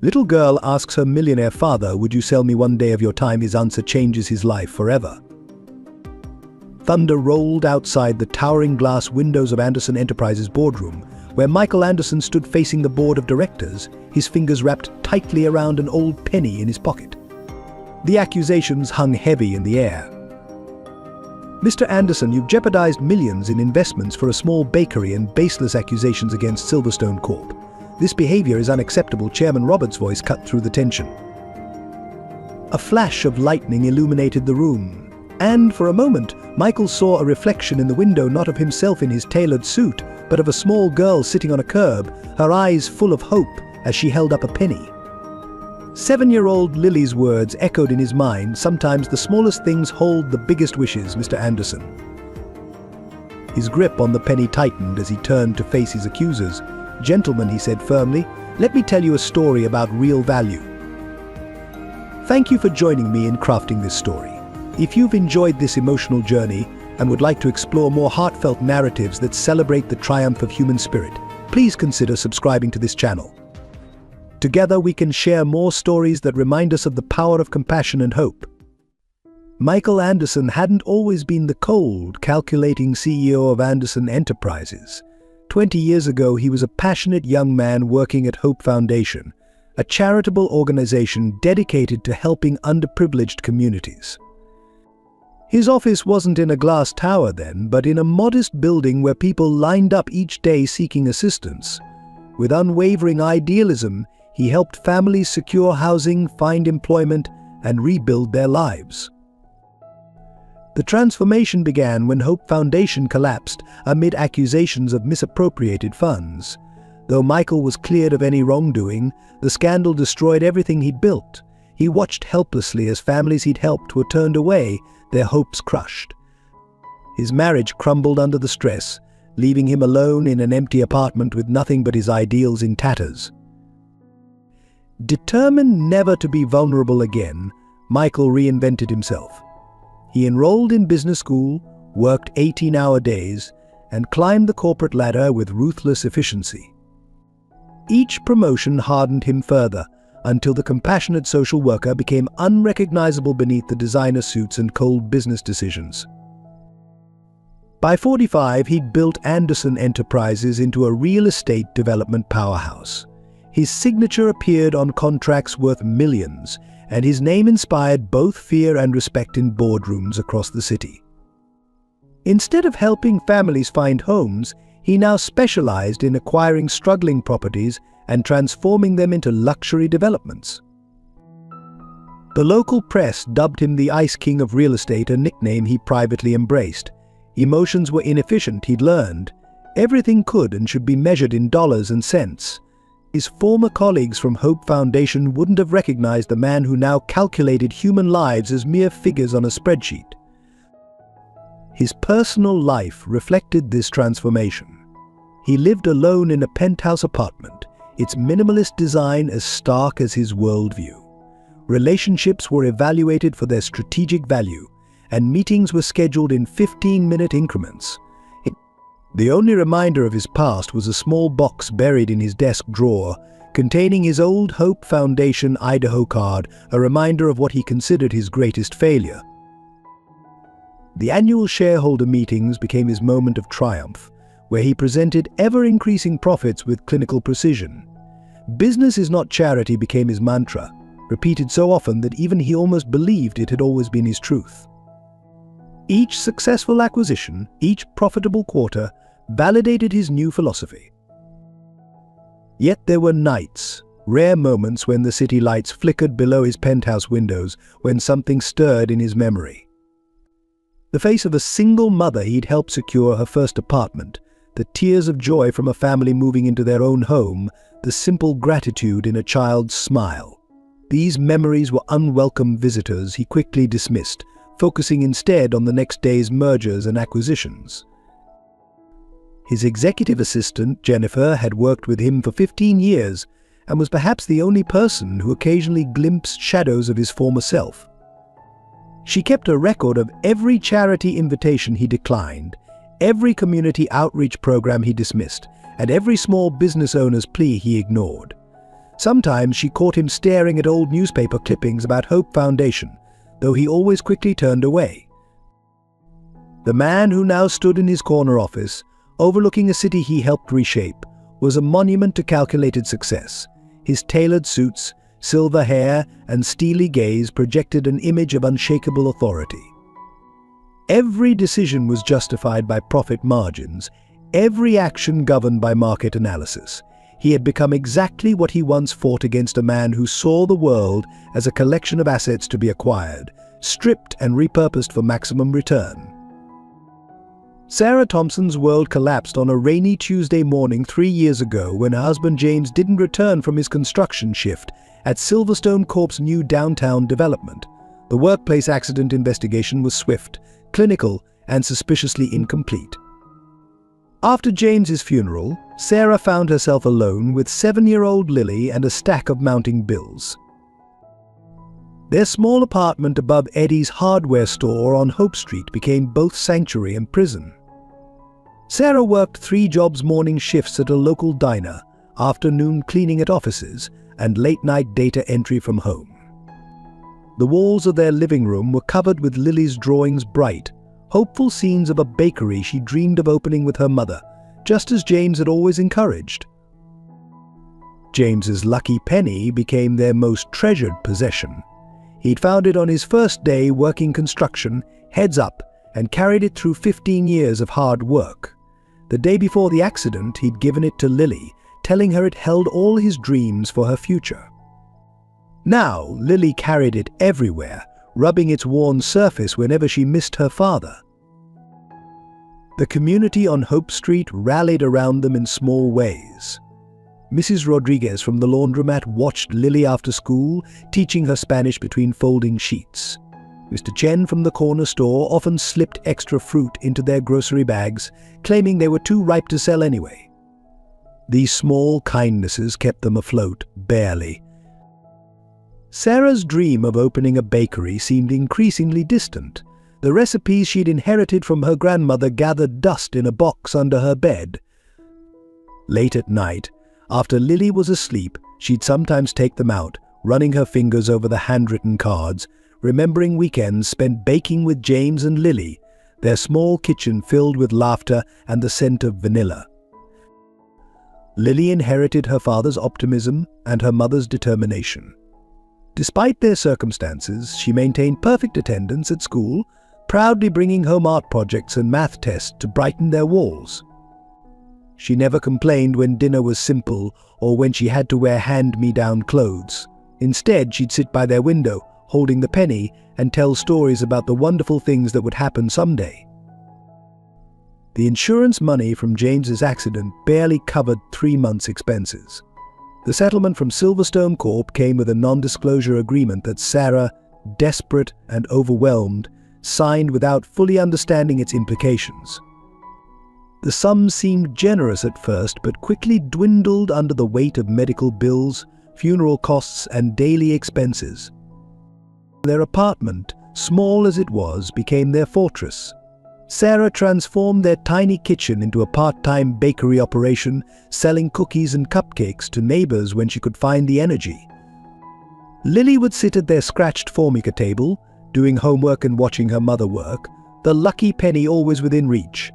Little girl asks her millionaire father, "Would you sell me one day of your time?" His answer changes his life forever. Thunder rolled outside the towering glass windows of Anderson Enterprises' boardroom, where Michael Anderson stood facing the board of directors, his fingers wrapped tightly around an old penny in his pocket. The accusations hung heavy in the air. "Mr. Anderson, you've jeopardized millions in investments for a small bakery and baseless accusations against Silverstone Corp. This behavior is unacceptable." Chairman Roberts' voice cut through the tension. A flash of lightning illuminated the room, and for a moment, Michael saw a reflection in the window, not of himself in his tailored suit, but of a small girl sitting on a curb, her eyes full of hope as she held up a penny. 7-year-old Lily's words echoed in his mind, "Sometimes the smallest things hold the biggest wishes, Mr. Anderson." His grip on the penny tightened as he turned to face his accusers. "Gentlemen," he said firmly, "let me tell you a story about real value. Thank you for joining me in crafting this story. If you've enjoyed this emotional journey and would like to explore more heartfelt narratives that celebrate the triumph of human spirit, please consider subscribing to this channel. Together we can share more stories that remind us of the power of compassion and hope." Michael Anderson hadn't always been the cold, calculating CEO of Anderson Enterprises. 20 years ago, he was a passionate young man working at Hope Foundation, a charitable organization dedicated to helping underprivileged communities. His office wasn't in a glass tower then, but in a modest building where people lined up each day seeking assistance. With unwavering idealism, he helped families secure housing, find employment, and rebuild their lives. The transformation began when Hope Foundation collapsed amid accusations of misappropriated funds. Though Michael was cleared of any wrongdoing, the scandal destroyed everything he'd built. He watched helplessly as families he'd helped were turned away, their hopes crushed. His marriage crumbled under the stress, leaving him alone in an empty apartment with nothing but his ideals in tatters. Determined never to be vulnerable again, Michael reinvented himself. He enrolled in business school, worked 18-hour days, and climbed the corporate ladder with ruthless efficiency. Each promotion hardened him further, until the compassionate social worker became unrecognizable beneath the designer suits and cold business decisions. By 45, he'd built Anderson Enterprises into a real estate development powerhouse. His signature appeared on contracts worth millions, and his name inspired both fear and respect in boardrooms across the city. Instead of helping families find homes, he now specialized in acquiring struggling properties and transforming them into luxury developments. The local press dubbed him the Ice King of real estate, a nickname he privately embraced. Emotions were inefficient, he'd learned. Everything could and should be measured in dollars and cents. His former colleagues from Hope Foundation wouldn't have recognized the man who now calculated human lives as mere figures on a spreadsheet. His personal life reflected this transformation. He lived alone in a penthouse apartment, its minimalist design as stark as his worldview. Relationships were evaluated for their strategic value, and meetings were scheduled in 15-minute increments. The only reminder of his past was a small box buried in his desk drawer, containing his old Hope Foundation Idaho card, a reminder of what he considered his greatest failure. The annual shareholder meetings became his moment of triumph, where he presented ever-increasing profits with clinical precision. "Business is not charity" became his mantra, repeated so often that even he almost believed it had always been his truth. Each successful acquisition, each profitable quarter, validated his new philosophy. Yet there were nights, rare moments when the city lights flickered below his penthouse windows, when something stirred in his memory. The face of a single mother he'd helped secure her first apartment, the tears of joy from a family moving into their own home, the simple gratitude in a child's smile. These memories were unwelcome visitors he quickly dismissed, focusing instead on the next day's mergers and acquisitions. His executive assistant, Jennifer, had worked with him for 15 years and was perhaps the only person who occasionally glimpsed shadows of his former self. She kept a record of every charity invitation he declined, every community outreach program he dismissed, and every small business owner's plea he ignored. Sometimes she caught him staring at old newspaper clippings about Hope Foundation, though he always quickly turned away. The man who now stood in his corner office, overlooking a city he helped reshape, was a monument to calculated success. His tailored suits, silver hair, and steely gaze projected an image of unshakable authority. Every decision was justified by profit margins, every action governed by market analysis. He had become exactly what he once fought against, a man who saw the world as a collection of assets to be acquired, stripped and repurposed for maximum return. Sarah Thompson's world collapsed on a rainy Tuesday morning 3 years ago when her husband James didn't return from his construction shift at Silverstone Corp's new downtown development. The workplace accident investigation was swift, clinical, and suspiciously incomplete. After James's funeral, Sarah found herself alone with 7-year-old Lily and a stack of mounting bills. Their small apartment above Eddie's hardware store on Hope Street became both sanctuary and prison. Sarah worked 3 jobs: morning shifts at a local diner, afternoon cleaning at offices, and late-night data entry from home. The walls of their living room were covered with Lily's drawings, bright, hopeful scenes of a bakery she dreamed of opening with her mother, just as James had always encouraged. James's lucky penny became their most treasured possession. He'd found it on his first day working construction, heads up, and carried it through 15 years of hard work. The day before the accident, he'd given it to Lily, telling her it held all his dreams for her future. Now, Lily carried it everywhere, rubbing its worn surface whenever she missed her father. The community on Hope Street rallied around them in small ways. Mrs. Rodriguez from the laundromat watched Lily after school, teaching her Spanish between folding sheets. Mr. Chen from the corner store often slipped extra fruit into their grocery bags, claiming they were too ripe to sell anyway. These small kindnesses kept them afloat, barely. Sarah's dream of opening a bakery seemed increasingly distant. The recipes she'd inherited from her grandmother gathered dust in a box under her bed. Late at night, after Lily was asleep, she'd sometimes take them out, running her fingers over the handwritten cards, remembering weekends spent baking with James and Lily, their small kitchen filled with laughter and the scent of vanilla. Lily inherited her father's optimism and her mother's determination. Despite their circumstances, she maintained perfect attendance at school, proudly bringing home art projects and math tests to brighten their walls. She never complained when dinner was simple or when she had to wear hand-me-down clothes. Instead, she'd sit by their window, holding the penny, and tell stories about the wonderful things that would happen someday. The insurance money from James's accident barely covered 3 months' expenses. The settlement from Silverstone Corp came with a non-disclosure agreement that Sarah, desperate and overwhelmed, signed without fully understanding its implications. The sum seemed generous at first, but quickly dwindled under the weight of medical bills, funeral costs, and daily expenses. Their apartment, small as it was, became their fortress. Sarah transformed their tiny kitchen into a part-time bakery operation, selling cookies and cupcakes to neighbors when she could find the energy. Lily would sit at their scratched formica table, doing homework and watching her mother work, the lucky penny always within reach.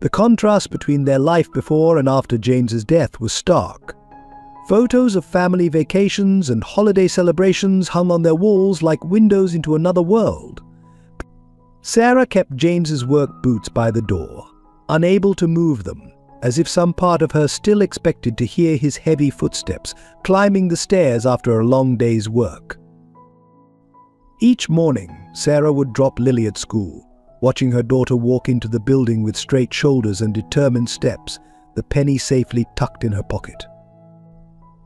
The contrast between their life before and after James's death was stark. Photos of family vacations and holiday celebrations hung on their walls like windows into another world. Sarah kept James's work boots by the door, unable to move them, as if some part of her still expected to hear his heavy footsteps climbing the stairs after a long day's work. Each morning, Sarah would drop Lily at school, watching her daughter walk into the building with straight shoulders and determined steps, the penny safely tucked in her pocket.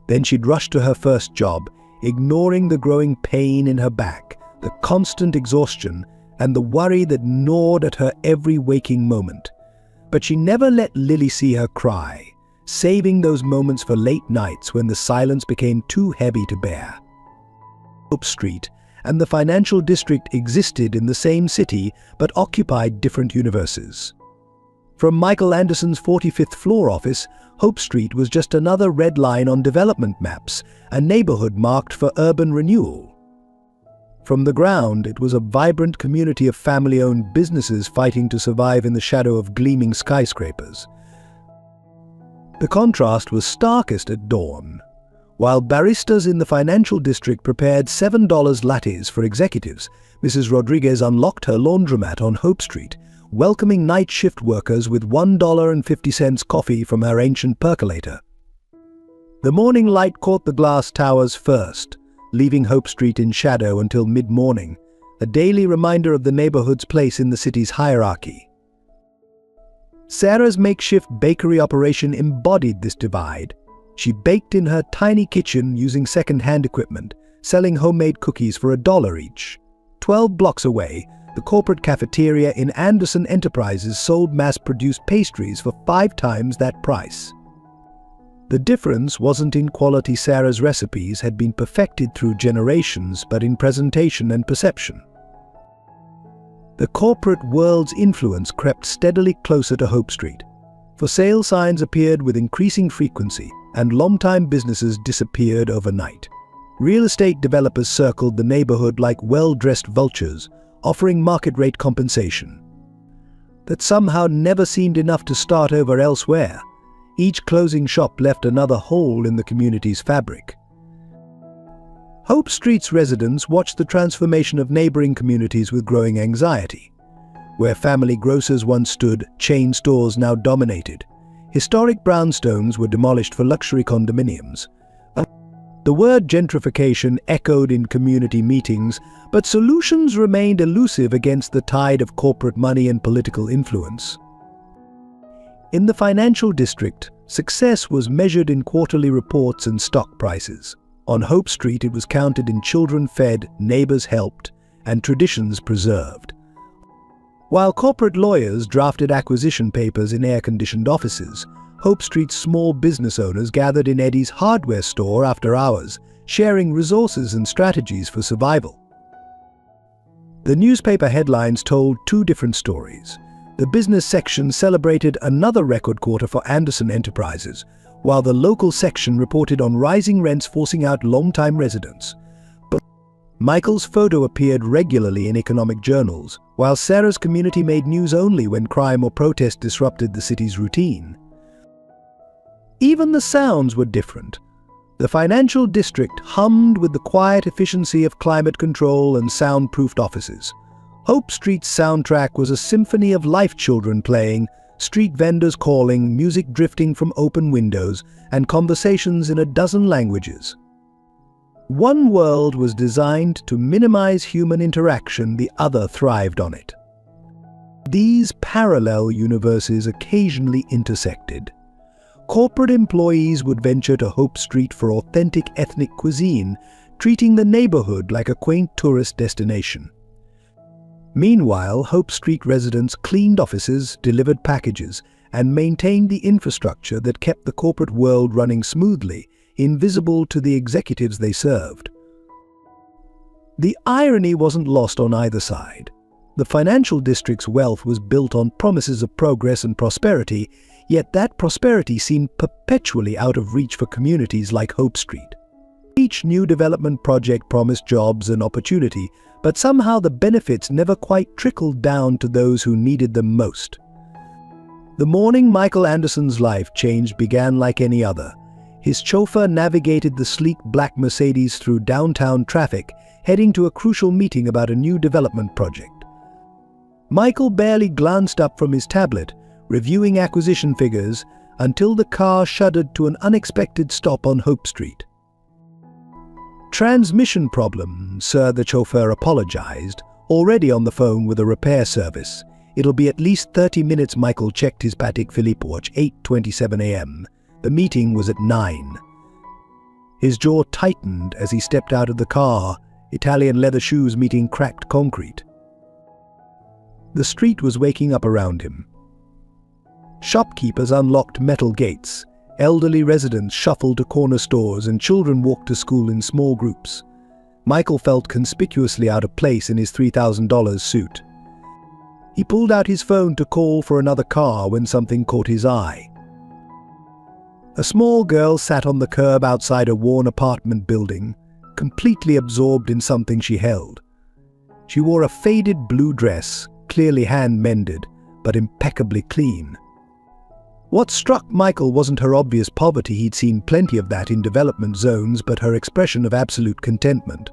Then she'd rush to her first job, ignoring the growing pain in her back, the constant exhaustion, and the worry that gnawed at her every waking moment. But she never let Lily see her cry, saving those moments for late nights when the silence became too heavy to bear. Hope Street and the financial district existed in the same city but occupied different universes. From Michael Anderson's 45th floor office, Hope Street was just another red line on development maps, a neighborhood marked for urban renewal. From the ground, it was a vibrant community of family-owned businesses fighting to survive in the shadow of gleaming skyscrapers. The contrast was starkest at dawn. While baristas in the financial district prepared $7 lattes for executives, Mrs. Rodriguez unlocked her laundromat on Hope Street, welcoming night shift workers with $1.50 coffee from her ancient percolator. The morning light caught the glass towers first, leaving Hope Street in shadow until mid-morning, a daily reminder of the neighborhood's place in the city's hierarchy. Sarah's makeshift bakery operation embodied this divide. She baked in her tiny kitchen using second-hand equipment, selling homemade cookies for $1 each. 12 blocks away, the corporate cafeteria in Anderson Enterprises sold mass-produced pastries for 5 times that price. The difference wasn't in quality. Sarah's recipes had been perfected through generations, but in presentation and perception. The corporate world's influence crept steadily closer to Hope Street. For sale signs appeared with increasing frequency, and long-time businesses disappeared overnight. Real estate developers circled the neighborhood like well-dressed vultures, offering market-rate compensation. That somehow never seemed enough to start over elsewhere. Each closing shop left another hole in the community's fabric. Hope Street's residents watched the transformation of neighboring communities with growing anxiety. Where family grocers once stood, chain stores now dominated. Historic brownstones were demolished for luxury condominiums. The word gentrification echoed in community meetings, but solutions remained elusive against the tide of corporate money and political influence. In the financial district, success was measured in quarterly reports and stock prices. On Hope Street, it was counted in children fed, neighbors helped, and traditions preserved. While corporate lawyers drafted acquisition papers in air-conditioned offices, Hope Street's small business owners gathered in Eddie's hardware store after hours, sharing resources and strategies for survival. The newspaper headlines told 2 different stories. The business section celebrated another record quarter for Anderson Enterprises, while the local section reported on rising rents forcing out long-time residents. But Michael's photo appeared regularly in economic journals, while Sarah's community made news only when crime or protest disrupted the city's routine. Even the sounds were different. The financial district hummed with the quiet efficiency of climate control and soundproofed offices. Hope Street's soundtrack was a symphony of life children playing, street vendors calling, music drifting from open windows, and conversations in a dozen languages. One world was designed to minimize human interaction, the other thrived on it. These parallel universes occasionally intersected. Corporate employees would venture to Hope Street for authentic ethnic cuisine, treating the neighborhood like a quaint tourist destination. Meanwhile, Hope Street residents cleaned offices, delivered packages, and maintained the infrastructure that kept the corporate world running smoothly, invisible to the executives they served. The irony wasn't lost on either side. The financial district's wealth was built on promises of progress and prosperity, yet that prosperity seemed perpetually out of reach for communities like Hope Street. Each new development project promised jobs and opportunity, but somehow the benefits never quite trickled down to those who needed them most. The morning Michael Anderson's life change began like any other. His chauffeur navigated the sleek black Mercedes through downtown traffic, heading to a crucial meeting about a new development project. Michael barely glanced up from his tablet, reviewing acquisition figures, until the car shuddered to an unexpected stop on Hope Street. "Transmission problem, sir," the chauffeur apologized, already on the phone with a repair service. "It'll be at least 30 minutes." Michael checked his Patek Philippe watch, 8:27 a.m. The meeting was at 9. His jaw tightened as he stepped out of the car, Italian leather shoes meeting cracked concrete. The street was waking up around him. Shopkeepers unlocked metal gates. Elderly residents shuffled to corner stores and children walked to school in small groups. Michael felt conspicuously out of place in his $3,000 suit. He pulled out his phone to call for another car when something caught his eye. A small girl sat on the curb outside a worn apartment building, completely absorbed in something she held. She wore a faded blue dress, clearly hand-mended, but impeccably clean. What struck Michael wasn't her obvious poverty, he'd seen plenty of that in development zones, but her expression of absolute contentment.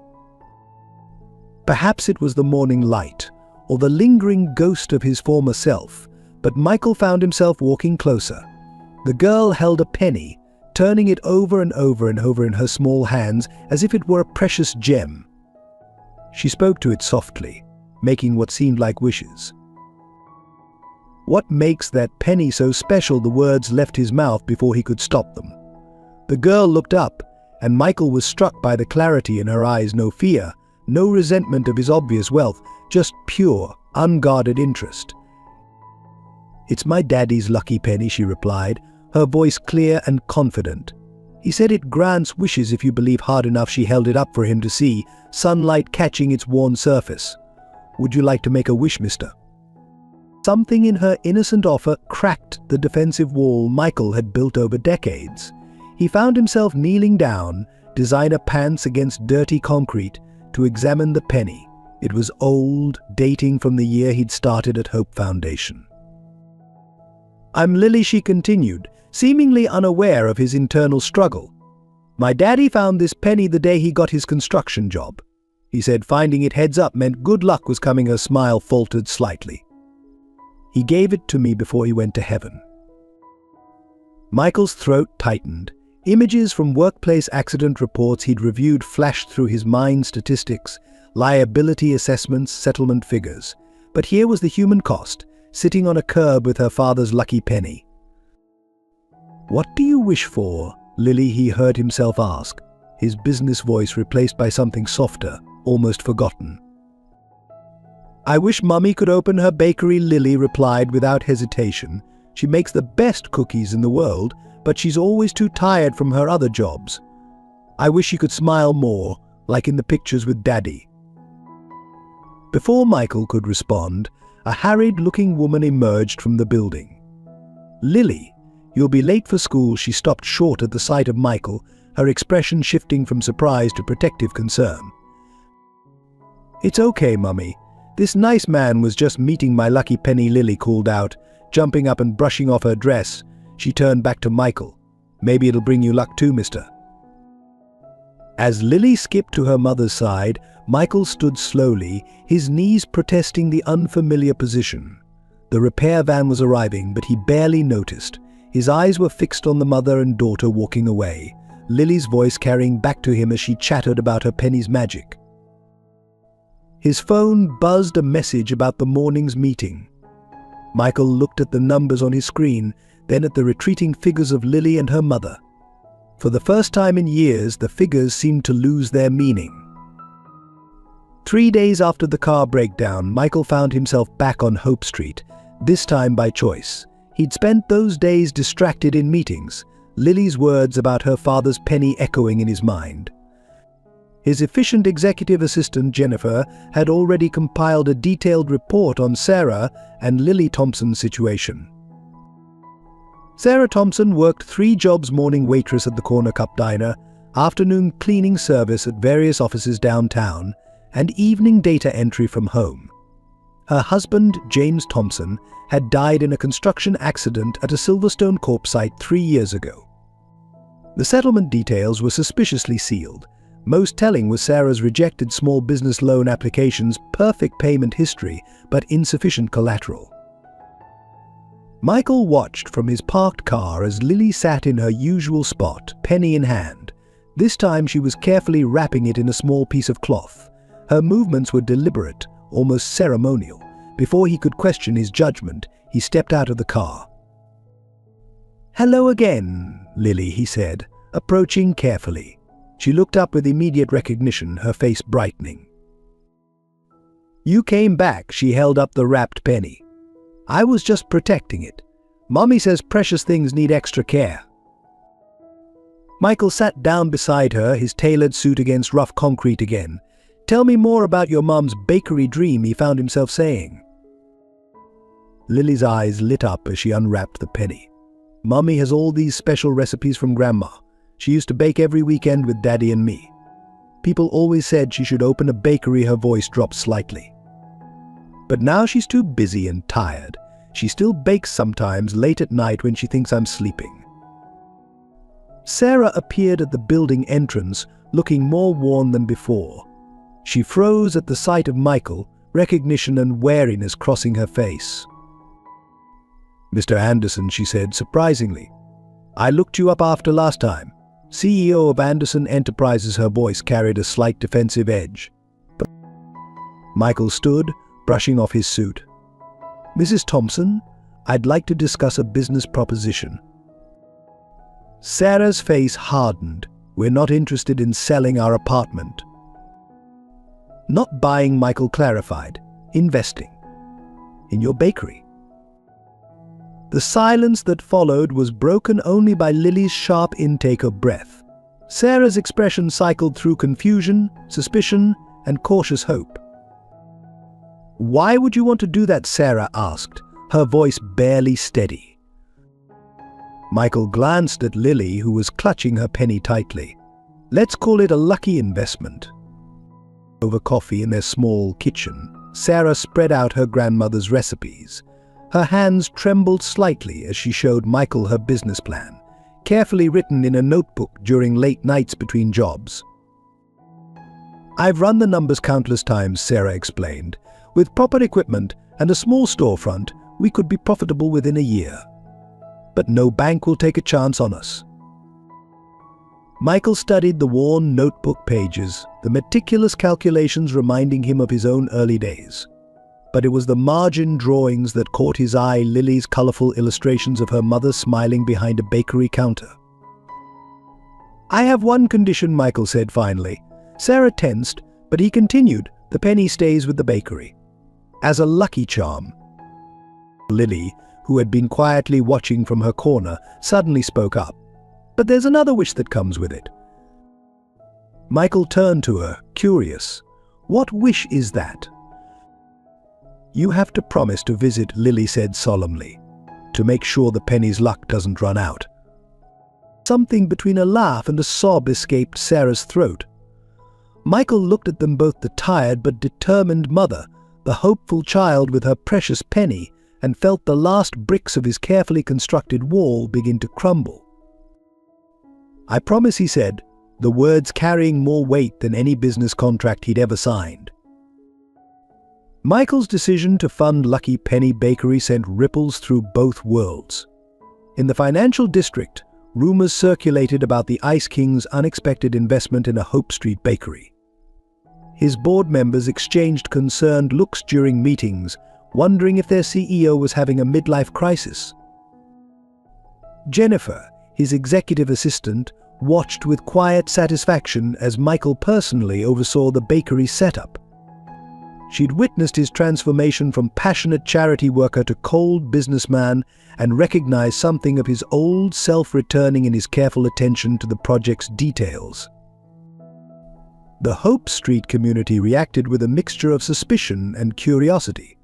Perhaps it was the morning light, or the lingering ghost of his former self, but Michael found himself walking closer. The girl held a penny, turning it over and over and over in her small hands as if it were a precious gem. She spoke to it softly, making what seemed like wishes. "What makes that penny so special?" The words left his mouth before he could stop them. The girl looked up, and Michael was struck by the clarity in her eyes. No fear, no resentment of his obvious wealth, just pure, unguarded interest. "It's my daddy's lucky penny," she replied, her voice clear and confident. "He said it grants wishes if you believe hard enough." She held it up for him to see, sunlight catching its worn surface. "Would you like to make a wish, mister?" Something in her innocent offer cracked the defensive wall Michael had built over decades. He found himself kneeling down, designer pants against dirty concrete, to examine the penny. It was old, dating from the year he'd started at Hope Foundation. "I'm Lily," she continued, seemingly unaware of his internal struggle. "My daddy found this penny the day he got his construction job. He said finding it heads up meant good luck was coming." Her smile faltered slightly. "He gave it to me before he went to heaven." Michael's throat tightened. Images from workplace accident reports he'd reviewed flashed through his mind: statistics, liability assessments, settlement figures. But here was the human cost, sitting on a curb with her father's lucky penny. "What do you wish for, Lily?" he heard himself ask, his business voice replaced by something softer, almost forgotten. "I wish Mummy could open her bakery," Lily replied without hesitation. "She makes the best cookies in the world, but she's always too tired from her other jobs. I wish she could smile more, like in the pictures with Daddy." Before Michael could respond, a harried-looking woman emerged from the building. "Lily, you'll be late for school." She stopped short at the sight of Michael, her expression shifting from surprise to protective concern. "It's okay, Mummy. This nice man was just meeting my lucky penny," Lily called out, jumping up and brushing off her dress. She turned back to Michael. "Maybe it'll bring you luck too, mister." As Lily skipped to her mother's side, Michael stood slowly, his knees protesting the unfamiliar position. The repair van was arriving, but he barely noticed. His eyes were fixed on the mother and daughter walking away, Lily's voice carrying back to him as she chattered about her penny's magic. His phone buzzed a message about the morning's meeting. Michael looked at the numbers on his screen, then at the retreating figures of Lily and her mother. For the first time in years, the figures seemed to lose their meaning. 3 days after the car breakdown, Michael found himself back on Hope Street, this time by choice. He'd spent those days distracted in meetings, Lily's words about her father's penny echoing in his mind. His efficient executive assistant, Jennifer, had already compiled a detailed report on Sarah and Lily Thompson's situation. Sarah Thompson worked 3 jobs: morning waitress at the Corner Cup Diner, afternoon cleaning service at various offices downtown, and evening data entry from home. Her husband, James Thompson, had died in a construction accident at a Silverstone Corp site 3 years ago. The settlement details were suspiciously sealed. Most telling was Sarah's rejected small business loan applications, perfect payment history, but insufficient collateral. Michael watched from his parked car as Lily sat in her usual spot, penny in hand. This time she was carefully wrapping it in a small piece of cloth. Her movements were deliberate, almost ceremonial. Before he could question his judgment, he stepped out of the car. "Hello again, Lily," he said, approaching carefully. She looked up with immediate recognition, her face brightening. "You came back." She held up the wrapped penny. "I was just protecting it. Mommy says precious things need extra care." Michael sat down beside her, his tailored suit against rough concrete again. "Tell me more about your mom's bakery dream," he found himself saying. Lily's eyes lit up as she unwrapped the penny. "Mummy has all these special recipes from Grandma. She used to bake every weekend with Daddy and me. People always said she should open a bakery." Her voice dropped slightly. "But now she's too busy and tired. She still bakes sometimes late at night when she thinks I'm sleeping." Sarah appeared at the building entrance, looking more worn than before. She froze at the sight of Michael, recognition and wariness crossing her face. "Mr. Anderson," she said surprisingly. "I looked you up after last time. CEO of Anderson Enterprises." Her voice carried a slight defensive edge. But Michael stood, brushing off his suit. "Mrs. Thompson, I'd like to discuss a business proposition." Sarah's face hardened. "We're not interested in selling our apartment." "Not buying," Michael clarified. "Investing. In your bakery." The silence that followed was broken only by Lily's sharp intake of breath. Sarah's expression cycled through confusion, suspicion, and cautious hope. "Why would you want to do that?" Sarah asked, her voice barely steady. Michael glanced at Lily, who was clutching her penny tightly. "Let's call it a lucky investment." Over coffee in their small kitchen, Sarah spread out her grandmother's recipes. Her hands trembled slightly as she showed Michael her business plan, carefully written in a notebook during late nights between jobs. "I've run the numbers countless times," Sarah explained. "With proper equipment and a small storefront, we could be profitable within a year. But no bank will take a chance on us." Michael studied the worn notebook pages, the meticulous calculations reminding him of his own early days. But it was the margin drawings that caught his eye, Lily's colorful illustrations of her mother smiling behind a bakery counter. "I have one condition," Michael said finally. Sarah tensed, but he continued, "The penny stays with the bakery. As a lucky charm." Lily, who had been quietly watching from her corner, suddenly spoke up. "But there's another wish that comes with it." Michael turned to her, curious. "What wish is that?" "You have to promise to visit," Lily said solemnly, "to make sure the penny's luck doesn't run out." Something between a laugh and a sob escaped Sarah's throat. Michael looked at them both, the tired but determined mother, the hopeful child with her precious penny, and felt the last bricks of his carefully constructed wall begin to crumble. "I promise," he said, the words carrying more weight than any business contract he'd ever signed. Michael's decision to fund Lucky Penny Bakery sent ripples through both worlds. In the financial district, rumors circulated about the Ice King's unexpected investment in a Hope Street bakery. His board members exchanged concerned looks during meetings, wondering if their CEO was having a midlife crisis. Jennifer, his executive assistant, watched with quiet satisfaction as Michael personally oversaw the bakery setup. She'd witnessed his transformation from passionate charity worker to cold businessman and recognized something of his old self returning in his careful attention to the project's details. The Hope Street community reacted with a mixture of suspicion and curiosity.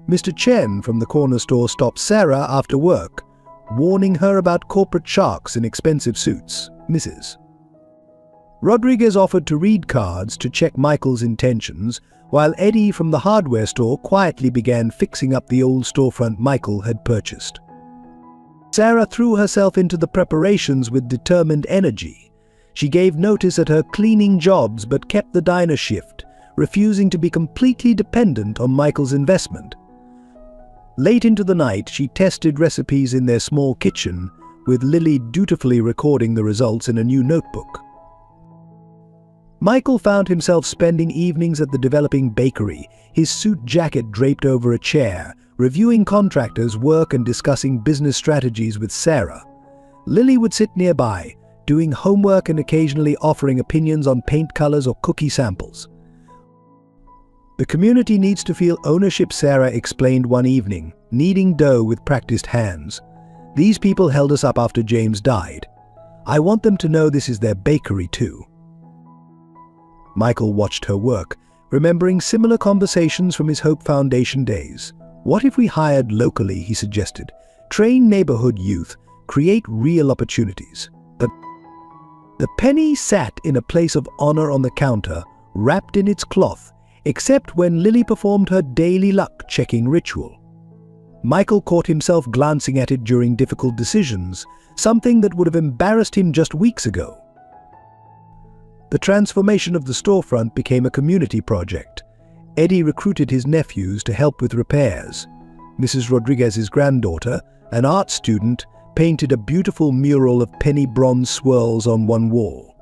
Mr. Chen from the corner store stopped Sarah after work, warning her about corporate sharks in expensive suits. Mrs. Rodriguez offered to read cards to check Michael's intentions, while Eddie from the hardware store quietly began fixing up the old storefront Michael had purchased. Sarah threw herself into the preparations with determined energy. She gave notice at her cleaning jobs but kept the diner shift, refusing to be completely dependent on Michael's investment. Late into the night, she tested recipes in their small kitchen, with Lily dutifully recording the results in a new notebook. Michael found himself spending evenings at the developing bakery, his suit jacket draped over a chair, reviewing contractors' work and discussing business strategies with Sarah. Lily would sit nearby, doing homework and occasionally offering opinions on paint colors or cookie samples. "The community needs to feel ownership," Sarah explained one evening, kneading dough with practiced hands. "These people held us up after James died. I want them to know this is their bakery too." Michael watched her work, remembering similar conversations from his Hope Foundation days. "What if we hired locally," he suggested. "Train neighborhood youth, create real opportunities." The penny sat in a place of honor on the counter, wrapped in its cloth, except when Lily performed her daily luck-checking ritual. Michael caught himself glancing at it during difficult decisions, something that would have embarrassed him just weeks ago. The transformation of the storefront became a community project. Eddie recruited his nephews to help with repairs. Mrs. Rodriguez's granddaughter, an art student, painted a beautiful mural of penny bronze swirls on one wall.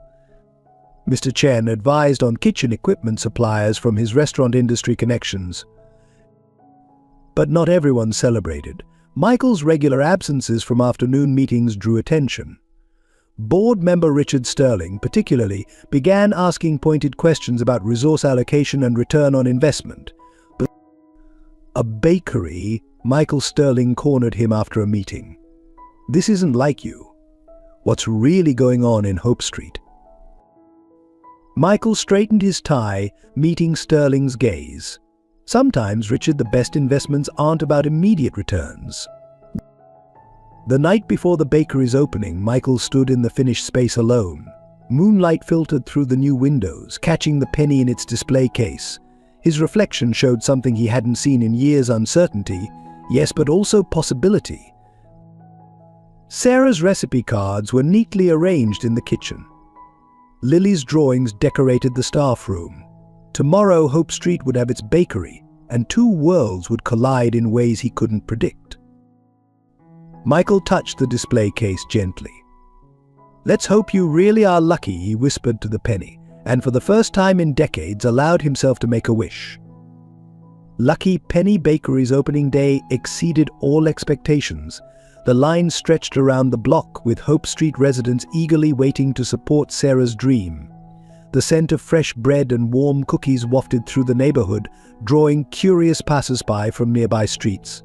Mr. Chen advised on kitchen equipment suppliers from his restaurant industry connections. But not everyone celebrated. Michael's regular absences from afternoon meetings drew attention. Board member Richard Sterling, particularly, began asking pointed questions about resource allocation and return on investment. But a bakery, Michael Sterling cornered him after a meeting. "This isn't like you. What's really going on in Hope Street?" Michael straightened his tie, meeting Sterling's gaze. "Sometimes, Richard, the best investments aren't about immediate returns." The night before the bakery's opening, Michael stood in the finished space alone. Moonlight filtered through the new windows, catching the penny in its display case. His reflection showed something he hadn't seen in years: uncertainty, yes, but also possibility. Sarah's recipe cards were neatly arranged in the kitchen. Lily's drawings decorated the staff room. Tomorrow, Hope Street would have its bakery, and two worlds would collide in ways he couldn't predict. Michael touched the display case gently. "Let's hope you really are lucky," he whispered to the penny, and for the first time in decades allowed himself to make a wish. Lucky Penny Bakery's opening day exceeded all expectations. The line stretched around the block, with Hope Street residents eagerly waiting to support Sarah's dream. The scent of fresh bread and warm cookies wafted through the neighborhood, drawing curious passers-by from nearby streets.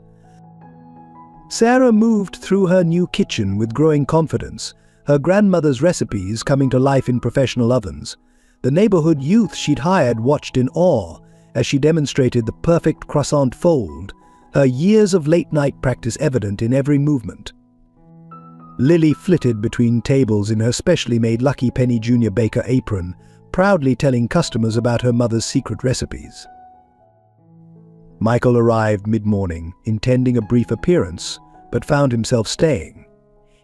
Sarah moved through her new kitchen with growing confidence, her grandmother's recipes coming to life in professional ovens. The neighborhood youth she'd hired watched in awe as she demonstrated the perfect croissant fold, her years of late-night practice evident in every movement. Lily flitted between tables in her specially made Lucky Penny Junior Baker apron, proudly telling customers about her mother's secret recipes. Michael arrived mid-morning, intending a brief appearance, but found himself staying.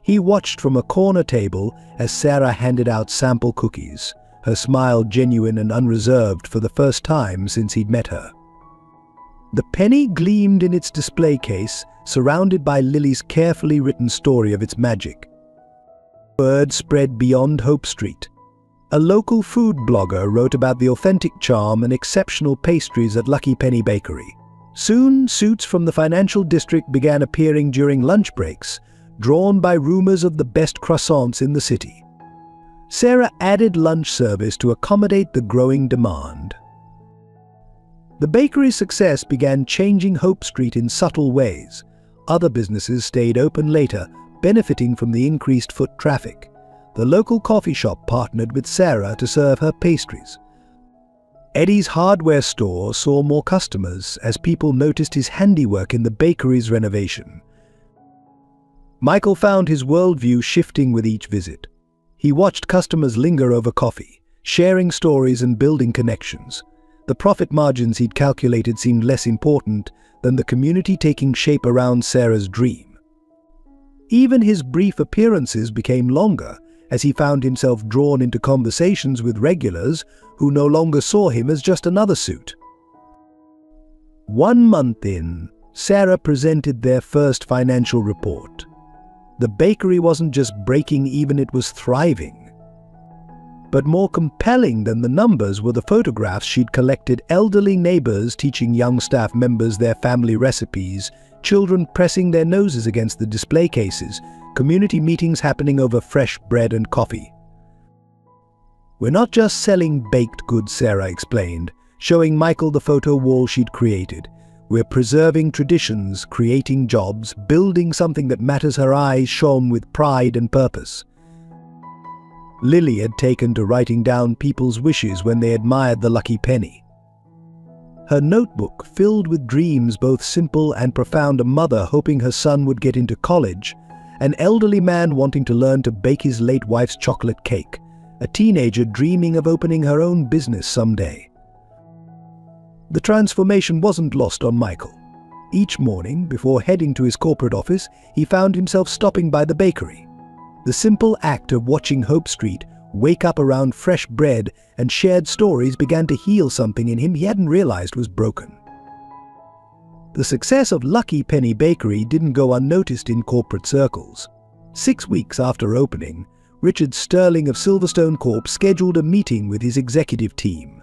He watched from a corner table as Sarah handed out sample cookies, her smile genuine and unreserved for the first time since he'd met her. The penny gleamed in its display case, surrounded by Lily's carefully written story of its magic. Word spread beyond Hope Street. A local food blogger wrote about the authentic charm and exceptional pastries at Lucky Penny Bakery. Soon, suits from the financial district began appearing during lunch breaks, drawn by rumors of the best croissants in the city. Sarah added lunch service to accommodate the growing demand. The bakery's success began changing Hope Street in subtle ways. Other businesses stayed open later, benefiting from the increased foot traffic. The local coffee shop partnered with Sarah to serve her pastries. Eddie's hardware store saw more customers as people noticed his handiwork in the bakery's renovation. Michael found his worldview shifting with each visit. He watched customers linger over coffee, sharing stories and building connections. The profit margins he'd calculated seemed less important than the community taking shape around Sarah's dream. Even his brief appearances became longer, as he found himself drawn into conversations with regulars who no longer saw him as just another suit. 1 month in, Sarah presented their first financial report. The bakery wasn't just breaking even, it was thriving. But more compelling than the numbers were the photographs she'd collected: elderly neighbors teaching young staff members their family recipes, children pressing their noses against the display cases, community meetings happening over fresh bread and coffee. "We're not just selling baked goods," Sarah explained, showing Michael the photo wall she'd created. "We're preserving traditions, creating jobs, building something that matters." Her eyes shone with pride and purpose. Lily had taken to writing down people's wishes when they admired the Lucky Penny. her notebook filled with dreams both simple and profound, a mother hoping her son would get into college, an elderly man wanting to learn to bake his late wife's chocolate cake, a teenager dreaming of opening her own business someday. The transformation wasn't lost on Michael. Each morning, before heading to his corporate office, he found himself stopping by the bakery. The simple act of watching Hope Street wake up around fresh bread and shared stories began to heal something in him he hadn't realized was broken. The success of Lucky Penny Bakery didn't go unnoticed in corporate circles. 6 weeks after opening, Richard Sterling of Silverstone Corp scheduled a meeting with his executive team.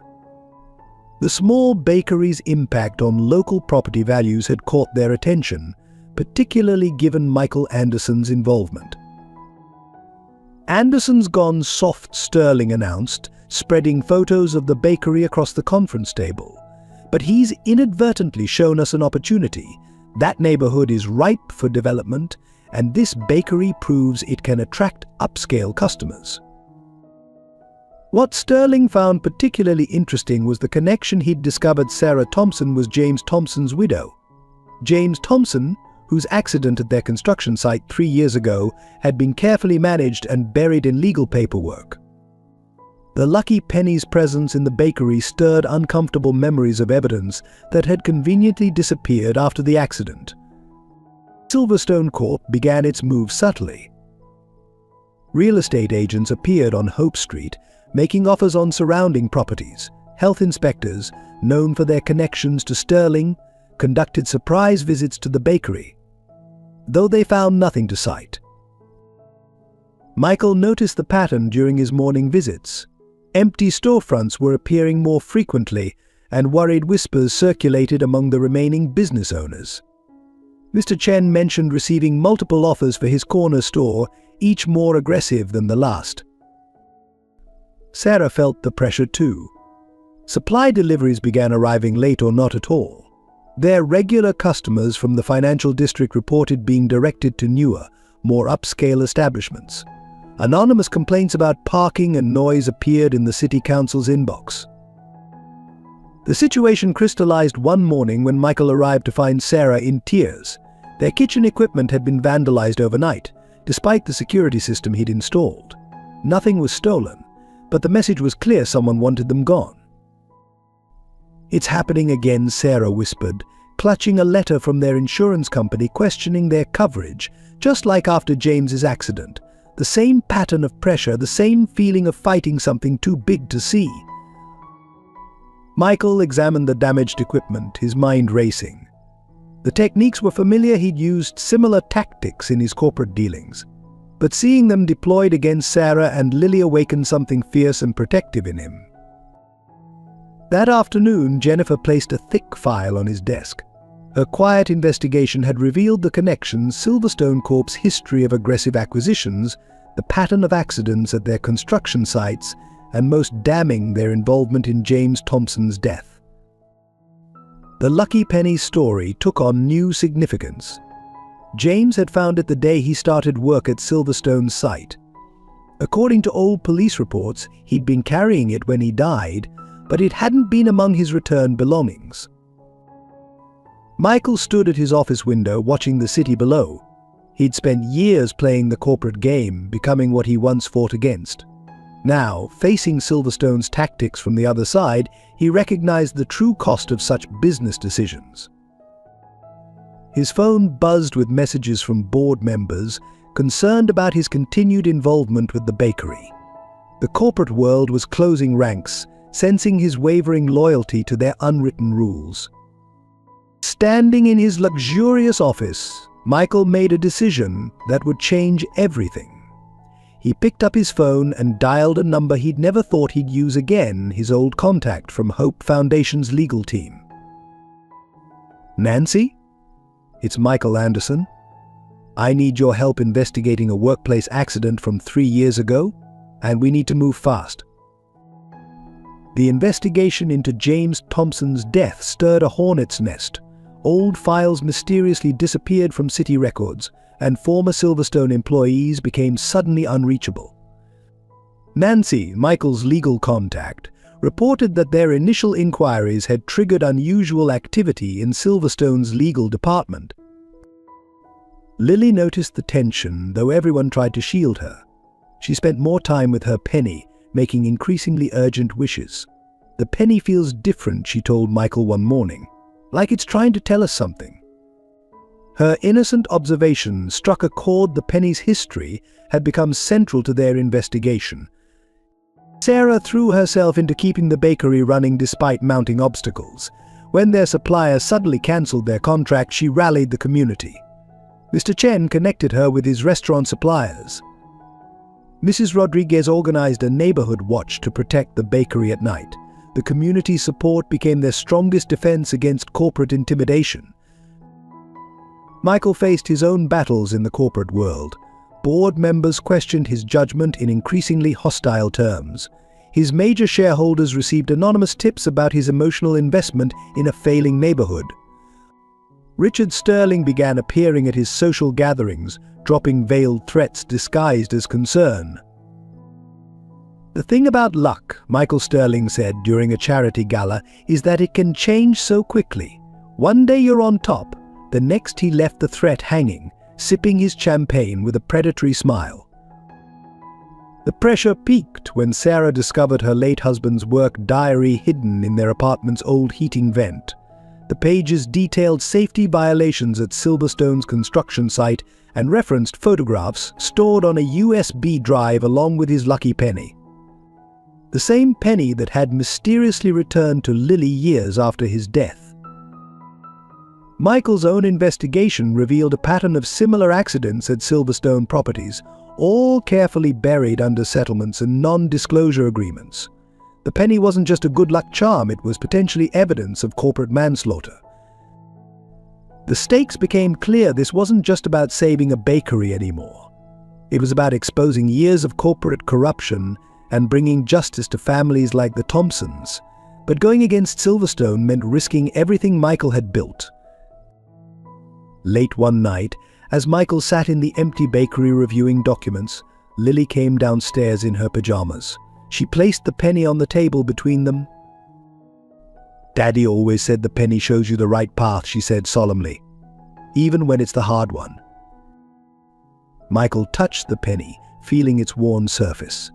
The small bakery's impact on local property values had caught their attention, particularly given Michael Anderson's involvement. "Anderson's gone soft," Sterling announced, spreading photos of the bakery across the conference table. "But he's inadvertently shown us an opportunity. That neighborhood is ripe for development, and this bakery proves it can attract upscale customers." What Sterling found particularly interesting was the connection he'd discovered. Sarah Thompson was James Thompson's widow. James Thompson, whose accident at their construction site 3 years ago had been carefully managed and buried in legal paperwork. The Lucky Penny's presence in the bakery stirred uncomfortable memories of evidence that had conveniently disappeared after the accident. Silverstone Corp began its move subtly. Real estate agents appeared on Hope Street, making offers on surrounding properties. Health inspectors, known for their connections to Sterling, conducted surprise visits to the bakery, though they found nothing to cite. Michael noticed the pattern during his morning visits. Empty storefronts were appearing more frequently, and worried whispers circulated among the remaining business owners. Mr. Chen mentioned receiving multiple offers for his corner store, each more aggressive than the last. Sarah felt the pressure too. Supply deliveries began arriving late or not at all. Their regular customers from the financial district reported being directed to newer, more upscale establishments. Anonymous complaints about parking and noise appeared in the city council's inbox. The situation crystallized one morning when Michael arrived to find Sarah in tears. Their kitchen equipment had been vandalized overnight, despite the security system he'd installed. Nothing was stolen, but the message was clear: someone wanted them gone. "It's happening again," Sarah whispered, clutching a letter from their insurance company questioning their coverage, just like after James's accident. The same pattern of pressure, the same feeling of fighting something too big to see. Michael examined the damaged equipment, his mind racing. The techniques were familiar. He'd used similar tactics in his corporate dealings. But seeing them deployed against Sarah and Lily awakened something fierce and protective in him. That afternoon, Jennifer placed a thick file on his desk. Her quiet investigation had revealed the connections: Silverstone Corp's history of aggressive acquisitions, the pattern of accidents at their construction sites, and most damning, their involvement in James Thompson's death. The Lucky Penny story took on new significance. James had found it the day he started work at Silverstone's site. According to old police reports, he'd been carrying it when he died, but it hadn't been among his returned belongings. Michael stood at his office window watching the city below. He'd spent years playing the corporate game, becoming what he once fought against. Now, facing Silverstone's tactics from the other side, he recognized the true cost of such business decisions. His phone buzzed with messages from board members, concerned about his continued involvement with the bakery. The corporate world was closing ranks, sensing his wavering loyalty to their unwritten rules. Standing in his luxurious office, Michael made a decision that would change everything. He picked up his phone and dialed a number he'd never thought he'd use again, his old contact from Hope Foundation's legal team. "Nancy? It's Michael Anderson. I need your help investigating a workplace accident from 3 years ago, and we need to move fast." The investigation into James Thompson's death stirred a hornet's nest. Old files mysteriously disappeared from city records, and former Silverstone employees became suddenly unreachable. Nancy, Michael's legal contact, reported that their initial inquiries had triggered unusual activity in Silverstone's legal department. Lily noticed the tension, though everyone tried to shield her. She spent more time with her penny, making increasingly urgent wishes. "The penny feels different," she told Michael one morning, "like it's trying to tell us something." Her innocent observation struck a chord. The penny's history had become central to their investigation. Sarah threw herself into keeping the bakery running despite mounting obstacles. When their supplier suddenly cancelled their contract, she rallied the community. Mr. Chen connected her with his restaurant suppliers. Mrs. Rodriguez organized a neighborhood watch to protect the bakery at night. The community's support became their strongest defense against corporate intimidation. Michael faced his own battles in the corporate world. Board members questioned his judgment in increasingly hostile terms. His major shareholders received anonymous tips about his emotional investment in a failing neighborhood. Richard Sterling began appearing at his social gatherings, dropping veiled threats disguised as concern. "The thing about luck," Michael Sterling said during a charity gala, "is that it can change so quickly. One day you're on top, the next he left the threat hanging, sipping his champagne with a predatory smile." The pressure peaked when Sarah discovered her late husband's work diary hidden in their apartment's old heating vent. The pages detailed safety violations at Silverstone's construction site and referenced photographs stored on a USB drive along with his lucky penny. The same penny that had mysteriously returned to Lily years after his death. Michael's own investigation revealed a pattern of similar accidents at Silverstone properties, all carefully buried under settlements and non-disclosure agreements. The penny wasn't just a good luck charm, it was potentially evidence of corporate manslaughter. The stakes became clear. This wasn't just about saving a bakery anymore. It was about exposing years of corporate corruption and bringing justice to families like the Thompsons. But going against Silverstone meant risking everything Michael had built. Late one night, as Michael sat in the empty bakery reviewing documents, Lily came downstairs in her pajamas. She placed the penny on the table between them. "Daddy always said the penny shows you the right path," she said solemnly, "even when it's the hard one." Michael touched the penny, feeling its worn surface.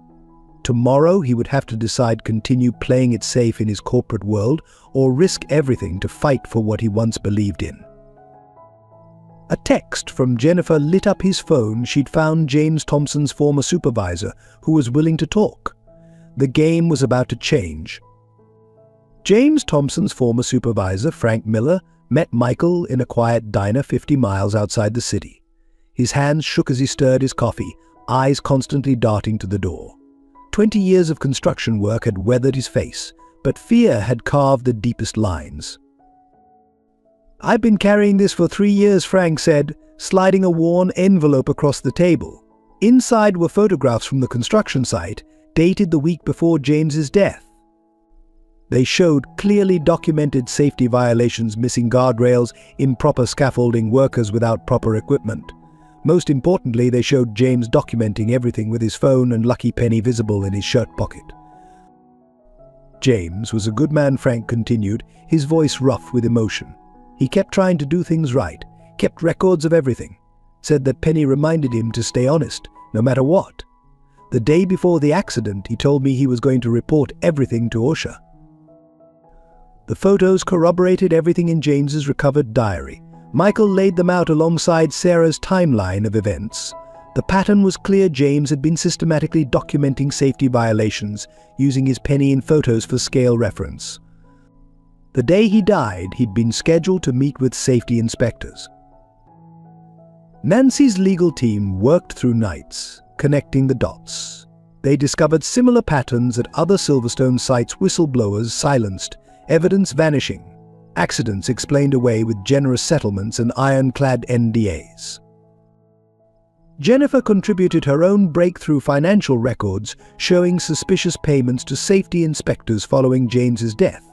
Tomorrow he would have to decide: continue playing it safe in his corporate world or risk everything to fight for what he once believed in. A text from Jennifer lit up his phone. She'd found James Thompson's former supervisor, who was willing to talk. The game was about to change. James Thompson's former supervisor, Frank Miller, met Michael in a quiet diner 50 miles outside the city. His hands shook as he stirred his coffee, eyes constantly darting to the door. 20 years of construction work had weathered his face, but fear had carved the deepest lines. "I've been carrying this for 3 years," Frank said, sliding a worn envelope across the table. Inside were photographs from the construction site, dated the week before James's death. They showed clearly documented safety violations: missing guardrails, improper scaffolding, workers without proper equipment. Most importantly, they showed James documenting everything with his phone and lucky penny visible in his shirt pocket. "James was a good man," Frank continued, his voice rough with emotion. "He kept trying to do things right, kept records of everything. Said that penny reminded him to stay honest, no matter what. The day before the accident, he told me he was going to report everything to OSHA." The photos corroborated everything in James's recovered diary. Michael laid them out alongside Sarah's timeline of events. The pattern was clear: James had been systematically documenting safety violations, using his penny in photos for scale reference. The day he died, he'd been scheduled to meet with safety inspectors. Nancy's legal team worked through nights, connecting the dots. They discovered similar patterns at other Silverstone sites: whistleblowers silenced, evidence vanishing, accidents explained away with generous settlements and ironclad NDAs. Jennifer contributed her own breakthrough financial records showing suspicious payments to safety inspectors following James's death.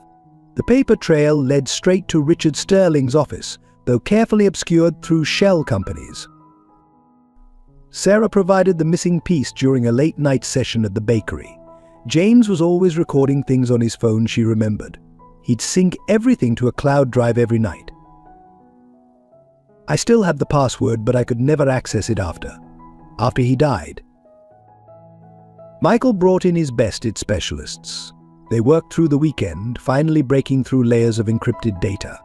The paper trail led straight to Richard Sterling's office, though carefully obscured through shell companies. Sarah provided the missing piece during a late-night session at the bakery. James was always recording things on his phone, she remembered. He'd sync everything to a cloud drive every night. I still have the password, but I could never access it after he died. Michael brought in his best IT specialists. They worked through the weekend, finally breaking through layers of encrypted data.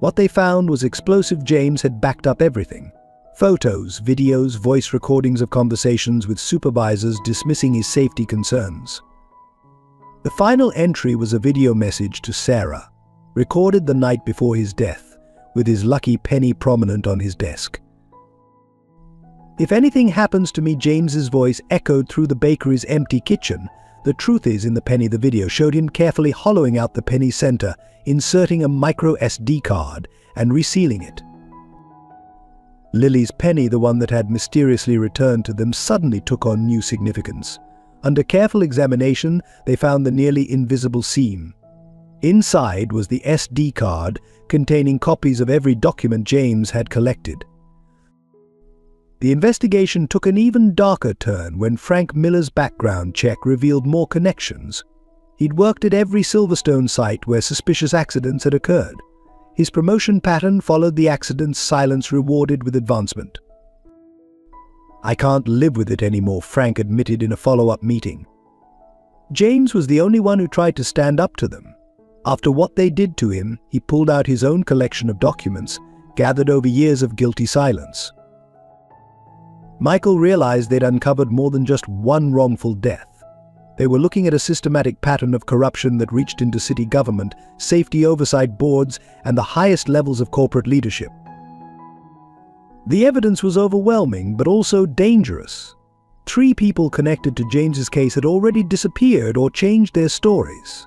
What they found was explosive. James had backed up everything. Photos, videos, voice recordings of conversations with supervisors dismissing his safety concerns. The final entry was a video message to Sarah, recorded the night before his death, with his lucky penny prominent on his desk. "If anything happens to me," James's voice echoed through the bakery's empty kitchen. The truth is, in the penny, the video showed him carefully hollowing out the penny center, inserting a micro SD card, and resealing it. Lily's penny, the one that had mysteriously returned to them, suddenly took on new significance. Under careful examination, they found the nearly invisible seam. Inside was the SD card containing copies of every document James had collected. The investigation took an even darker turn when Frank Miller's background check revealed more connections. He'd worked at every Silverstone site where suspicious accidents had occurred. His promotion pattern followed the accident's silence, rewarded with advancement. "I can't live with it anymore," Frank admitted in a follow-up meeting. James was the only one who tried to stand up to them. After what they did to him, he pulled out his own collection of documents, gathered over years of guilty silence. Michael realized they'd uncovered more than just one wrongful death. They were looking at a systematic pattern of corruption that reached into city government, safety oversight boards, and the highest levels of corporate leadership. The evidence was overwhelming, but also dangerous. 3 people connected to James's case had already disappeared or changed their stories.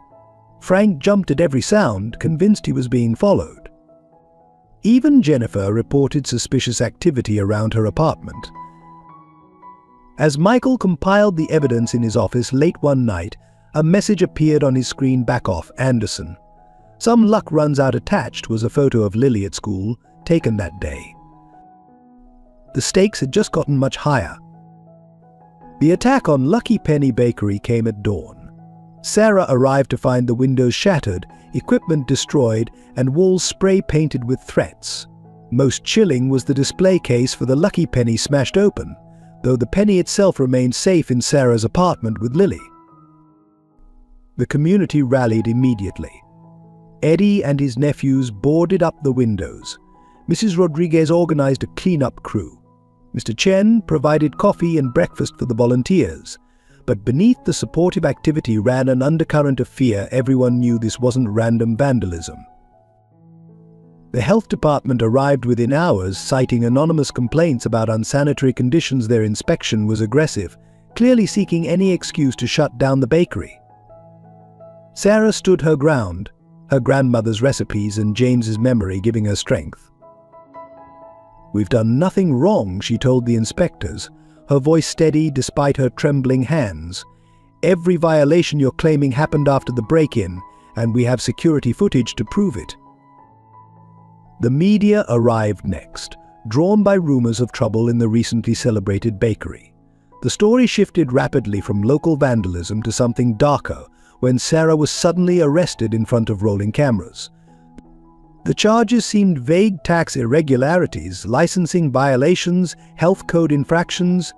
Frank jumped at every sound, convinced he was being followed. Even Jennifer reported suspicious activity around her apartment. As Michael compiled the evidence in his office late one night, a message appeared on his screen: "Back off, Anderson." "Some luck runs out." Attached was a photo of Lily at school, taken that day. The stakes had just gotten much higher. The attack on Lucky Penny Bakery came at dawn. Sarah arrived to find the windows shattered, equipment destroyed, and walls spray-painted with threats. Most chilling was the display case for the Lucky Penny smashed open, though the penny itself remained safe in Sarah's apartment with Lily. The community rallied immediately. Eddie and his nephews boarded up the windows. Mrs. Rodriguez organized a cleanup crew. Mr. Chen provided coffee and breakfast for the volunteers. But beneath the supportive activity ran an undercurrent of fear. Everyone knew this wasn't random vandalism. The health department arrived within hours, citing anonymous complaints about unsanitary conditions. Their inspection was aggressive, clearly seeking any excuse to shut down the bakery. Sarah stood her ground, her grandmother's recipes and James's memory giving her strength. "We've done nothing wrong," she told the inspectors, her voice steady despite her trembling hands. "Every violation you're claiming happened after the break-in, and we have security footage to prove it." The media arrived next, drawn by rumors of trouble in the recently celebrated bakery. The story shifted rapidly from local vandalism to something darker when Sarah was suddenly arrested in front of rolling cameras. The charges seemed vague: tax irregularities, licensing violations, health code infractions.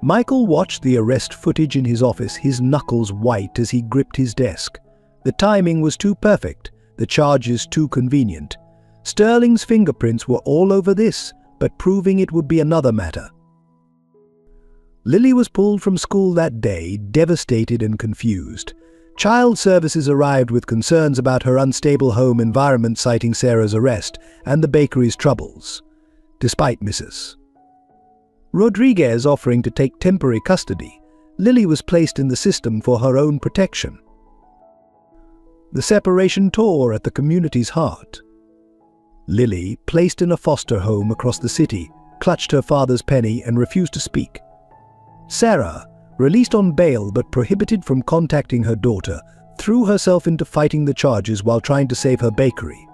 Michael watched the arrest footage in his office, his knuckles white as he gripped his desk. The timing was too perfect, the charges too convenient. Sterling's fingerprints were all over this, but proving it would be another matter. Lily was pulled from school that day, devastated and confused. Child Services arrived with concerns about her unstable home environment, citing Sarah's arrest and the bakery's troubles. Despite Mrs. Rodriguez offering to take temporary custody, Lily was placed in the system for her own protection. The separation tore at the community's heart. Lily, placed in a foster home across the city, clutched her father's penny and refused to speak. Sarah, released on bail but prohibited from contacting her daughter, threw herself into fighting the charges while trying to save her bakery.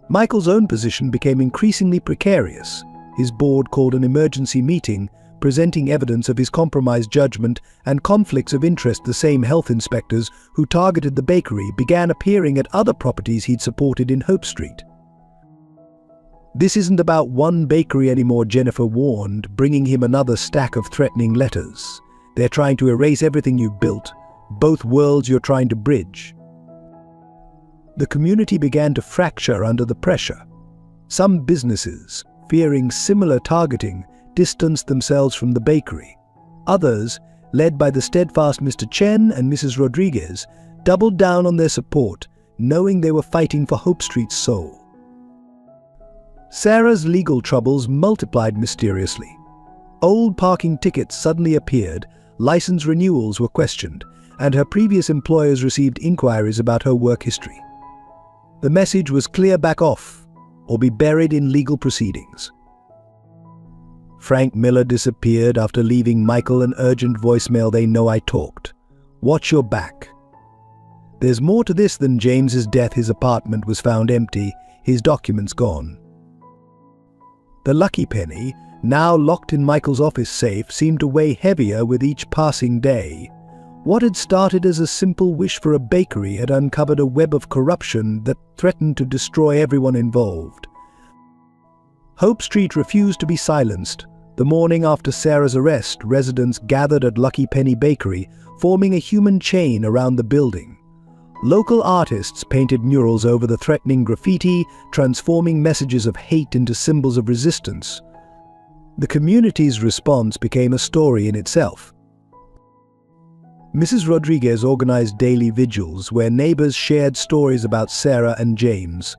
Michael's own position became increasingly precarious. His board called an emergency meeting, presenting evidence of his compromised judgment and conflicts of interest. The same health inspectors who targeted the bakery began appearing at other properties he'd supported in Hope Street. "This isn't about one bakery anymore," Jennifer warned, bringing him another stack of threatening letters. "They're trying to erase everything you've built, both worlds you're trying to bridge." The community began to fracture under the pressure. Some businesses, fearing similar targeting, distanced themselves from the bakery. Others, led by the steadfast Mr. Chen and Mrs. Rodriguez, doubled down on their support, knowing they were fighting for Hope Street's soul. Sarah's legal troubles multiplied mysteriously. Old parking tickets suddenly appeared, license renewals were questioned, and her previous employers received inquiries about her work history. The message was clear: back off, or be buried in legal proceedings. Frank Miller disappeared after leaving Michael an urgent voicemail. "They know I talked. Watch your back." There's more to this than James's death. His apartment was found empty, his documents gone. The lucky penny, now locked in Michael's office safe, seemed to weigh heavier with each passing day. What had started as a simple wish for a bakery had uncovered a web of corruption that threatened to destroy everyone involved. Hope Street refused to be silenced. The morning after Sarah's arrest, residents gathered at Lucky Penny Bakery, forming a human chain around the building. Local artists painted murals over the threatening graffiti, transforming messages of hate into symbols of resistance. The community's response became a story in itself. Mrs. Rodriguez organized daily vigils where neighbors shared stories about Sarah and James.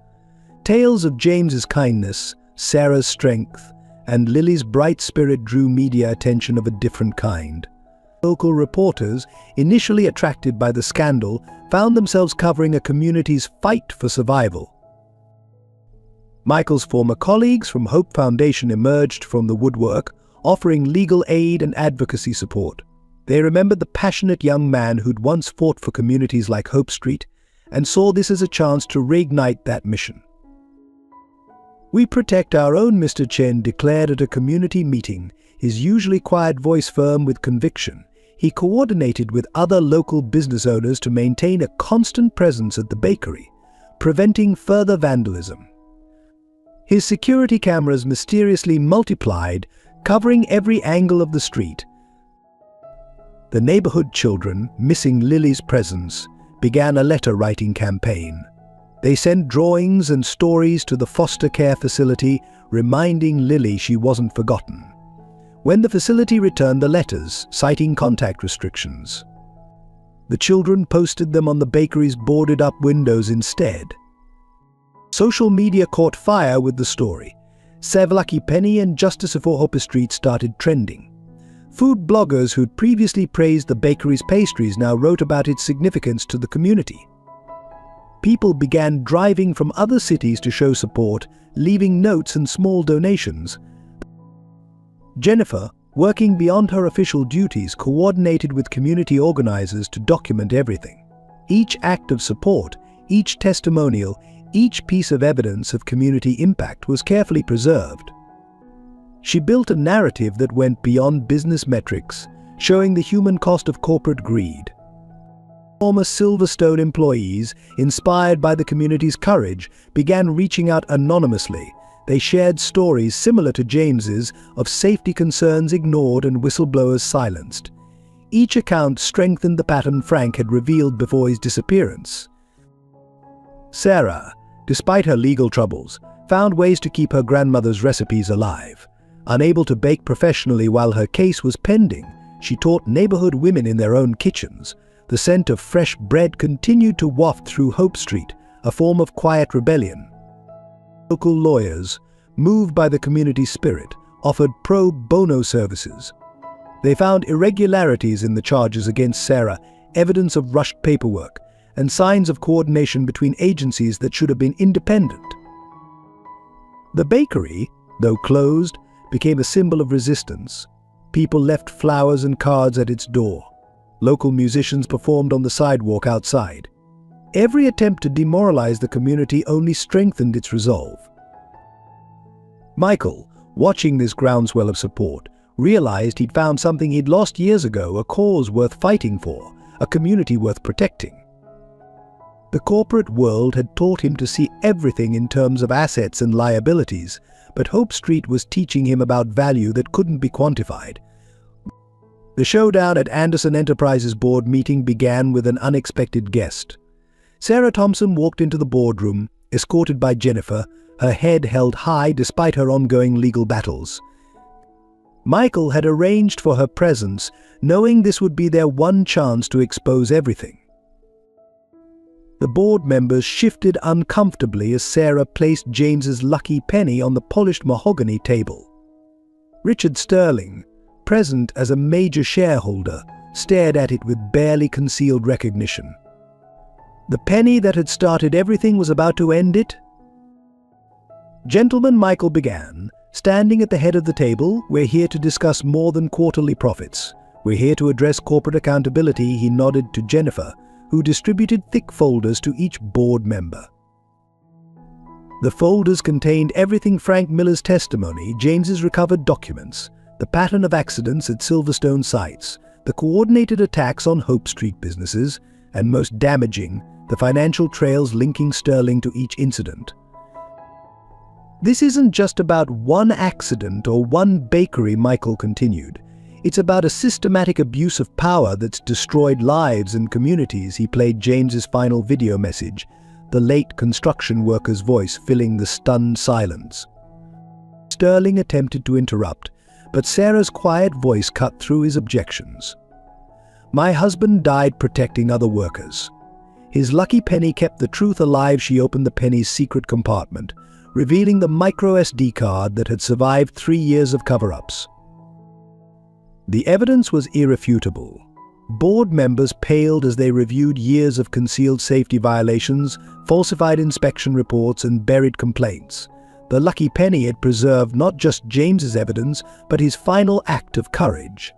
Tales of James's kindness, Sarah's strength, and Lily's bright spirit drew media attention of a different kind. Local reporters, initially attracted by the scandal, found themselves covering a community's fight for survival. Michael's former colleagues from Hope Foundation emerged from the woodwork, offering legal aid and advocacy support. They remembered the passionate young man who'd once fought for communities like Hope Street and saw this as a chance to reignite that mission. "We protect our own," Mr. Chen declared at a community meeting, his usually quiet voice firm with conviction. He coordinated with other local business owners to maintain a constant presence at the bakery, preventing further vandalism. His security cameras mysteriously multiplied, covering every angle of the street. The neighborhood children, missing Lily's presence, began a letter-writing campaign. They sent drawings and stories to the foster care facility, reminding Lily she wasn't forgotten. When the facility returned the letters, citing contact restrictions, the children posted them on the bakery's boarded-up windows instead. Social media caught fire with the story. Save Lucky Penny and Justice for Hope Street started trending. Food bloggers who'd previously praised the bakery's pastries now wrote about its significance to the community. People began driving from other cities to show support, leaving notes and small donations. Jennifer, working beyond her official duties, coordinated with community organizers to document everything. Each act of support, each testimonial, each piece of evidence of community impact was carefully preserved. She built a narrative that went beyond business metrics, showing the human cost of corporate greed. Former Silverstone employees, inspired by the community's courage, began reaching out anonymously. They shared stories similar to James's of safety concerns ignored and whistleblowers silenced. Each account strengthened the pattern Frank had revealed before his disappearance. Sarah, despite her legal troubles, found ways to keep her grandmother's recipes alive. Unable to bake professionally while her case was pending, she taught neighborhood women in their own kitchens. The scent of fresh bread continued to waft through Hope Street, a form of quiet rebellion. Local lawyers, moved by the community spirit, offered pro bono services. They found irregularities in the charges against Sarah, evidence of rushed paperwork, and signs of coordination between agencies that should have been independent. The bakery, though closed, became a symbol of resistance. People left flowers and cards at its door. Local musicians performed on the sidewalk outside. Every attempt to demoralize the community only strengthened its resolve. Michael, watching this groundswell of support, realized he'd found something he'd lost years ago, a cause worth fighting for, a community worth protecting. The corporate world had taught him to see everything in terms of assets and liabilities, but Hope Street was teaching him about value that couldn't be quantified. The showdown at Anderson Enterprises board meeting began with an unexpected guest. Sarah Thompson walked into the boardroom, escorted by Jennifer, her head held high despite her ongoing legal battles. Michael had arranged for her presence, knowing this would be their one chance to expose everything. The board members shifted uncomfortably as Sarah placed James's lucky penny on the polished mahogany table. Richard Sterling, present as a major shareholder, stared at it with barely concealed recognition. The penny that had started everything was about to end it? "Gentlemen," Michael began, standing at the head of the table, "we're here to discuss more than quarterly profits. We're here to address corporate accountability." He nodded to Jennifer, who distributed thick folders to each board member. The folders contained everything: Frank Miller's testimony, James's recovered documents, the pattern of accidents at Silverstone sites, the coordinated attacks on Hope Street businesses, and most damaging, the financial trails linking Sterling to each incident. "This isn't just about one accident or one bakery," Michael continued. "It's about a systematic abuse of power that's destroyed lives and communities." He played James's final video message, the late construction worker's voice filling the stunned silence. Sterling attempted to interrupt, but Sarah's quiet voice cut through his objections. "My husband died protecting other workers. His lucky penny kept the truth alive." She opened the penny's secret compartment, revealing the micro SD card that had survived 3 years of cover-ups. The evidence was irrefutable. Board members paled as they reviewed years of concealed safety violations, falsified inspection reports, and buried complaints. The lucky penny had preserved not just James's evidence, but his final act of courage.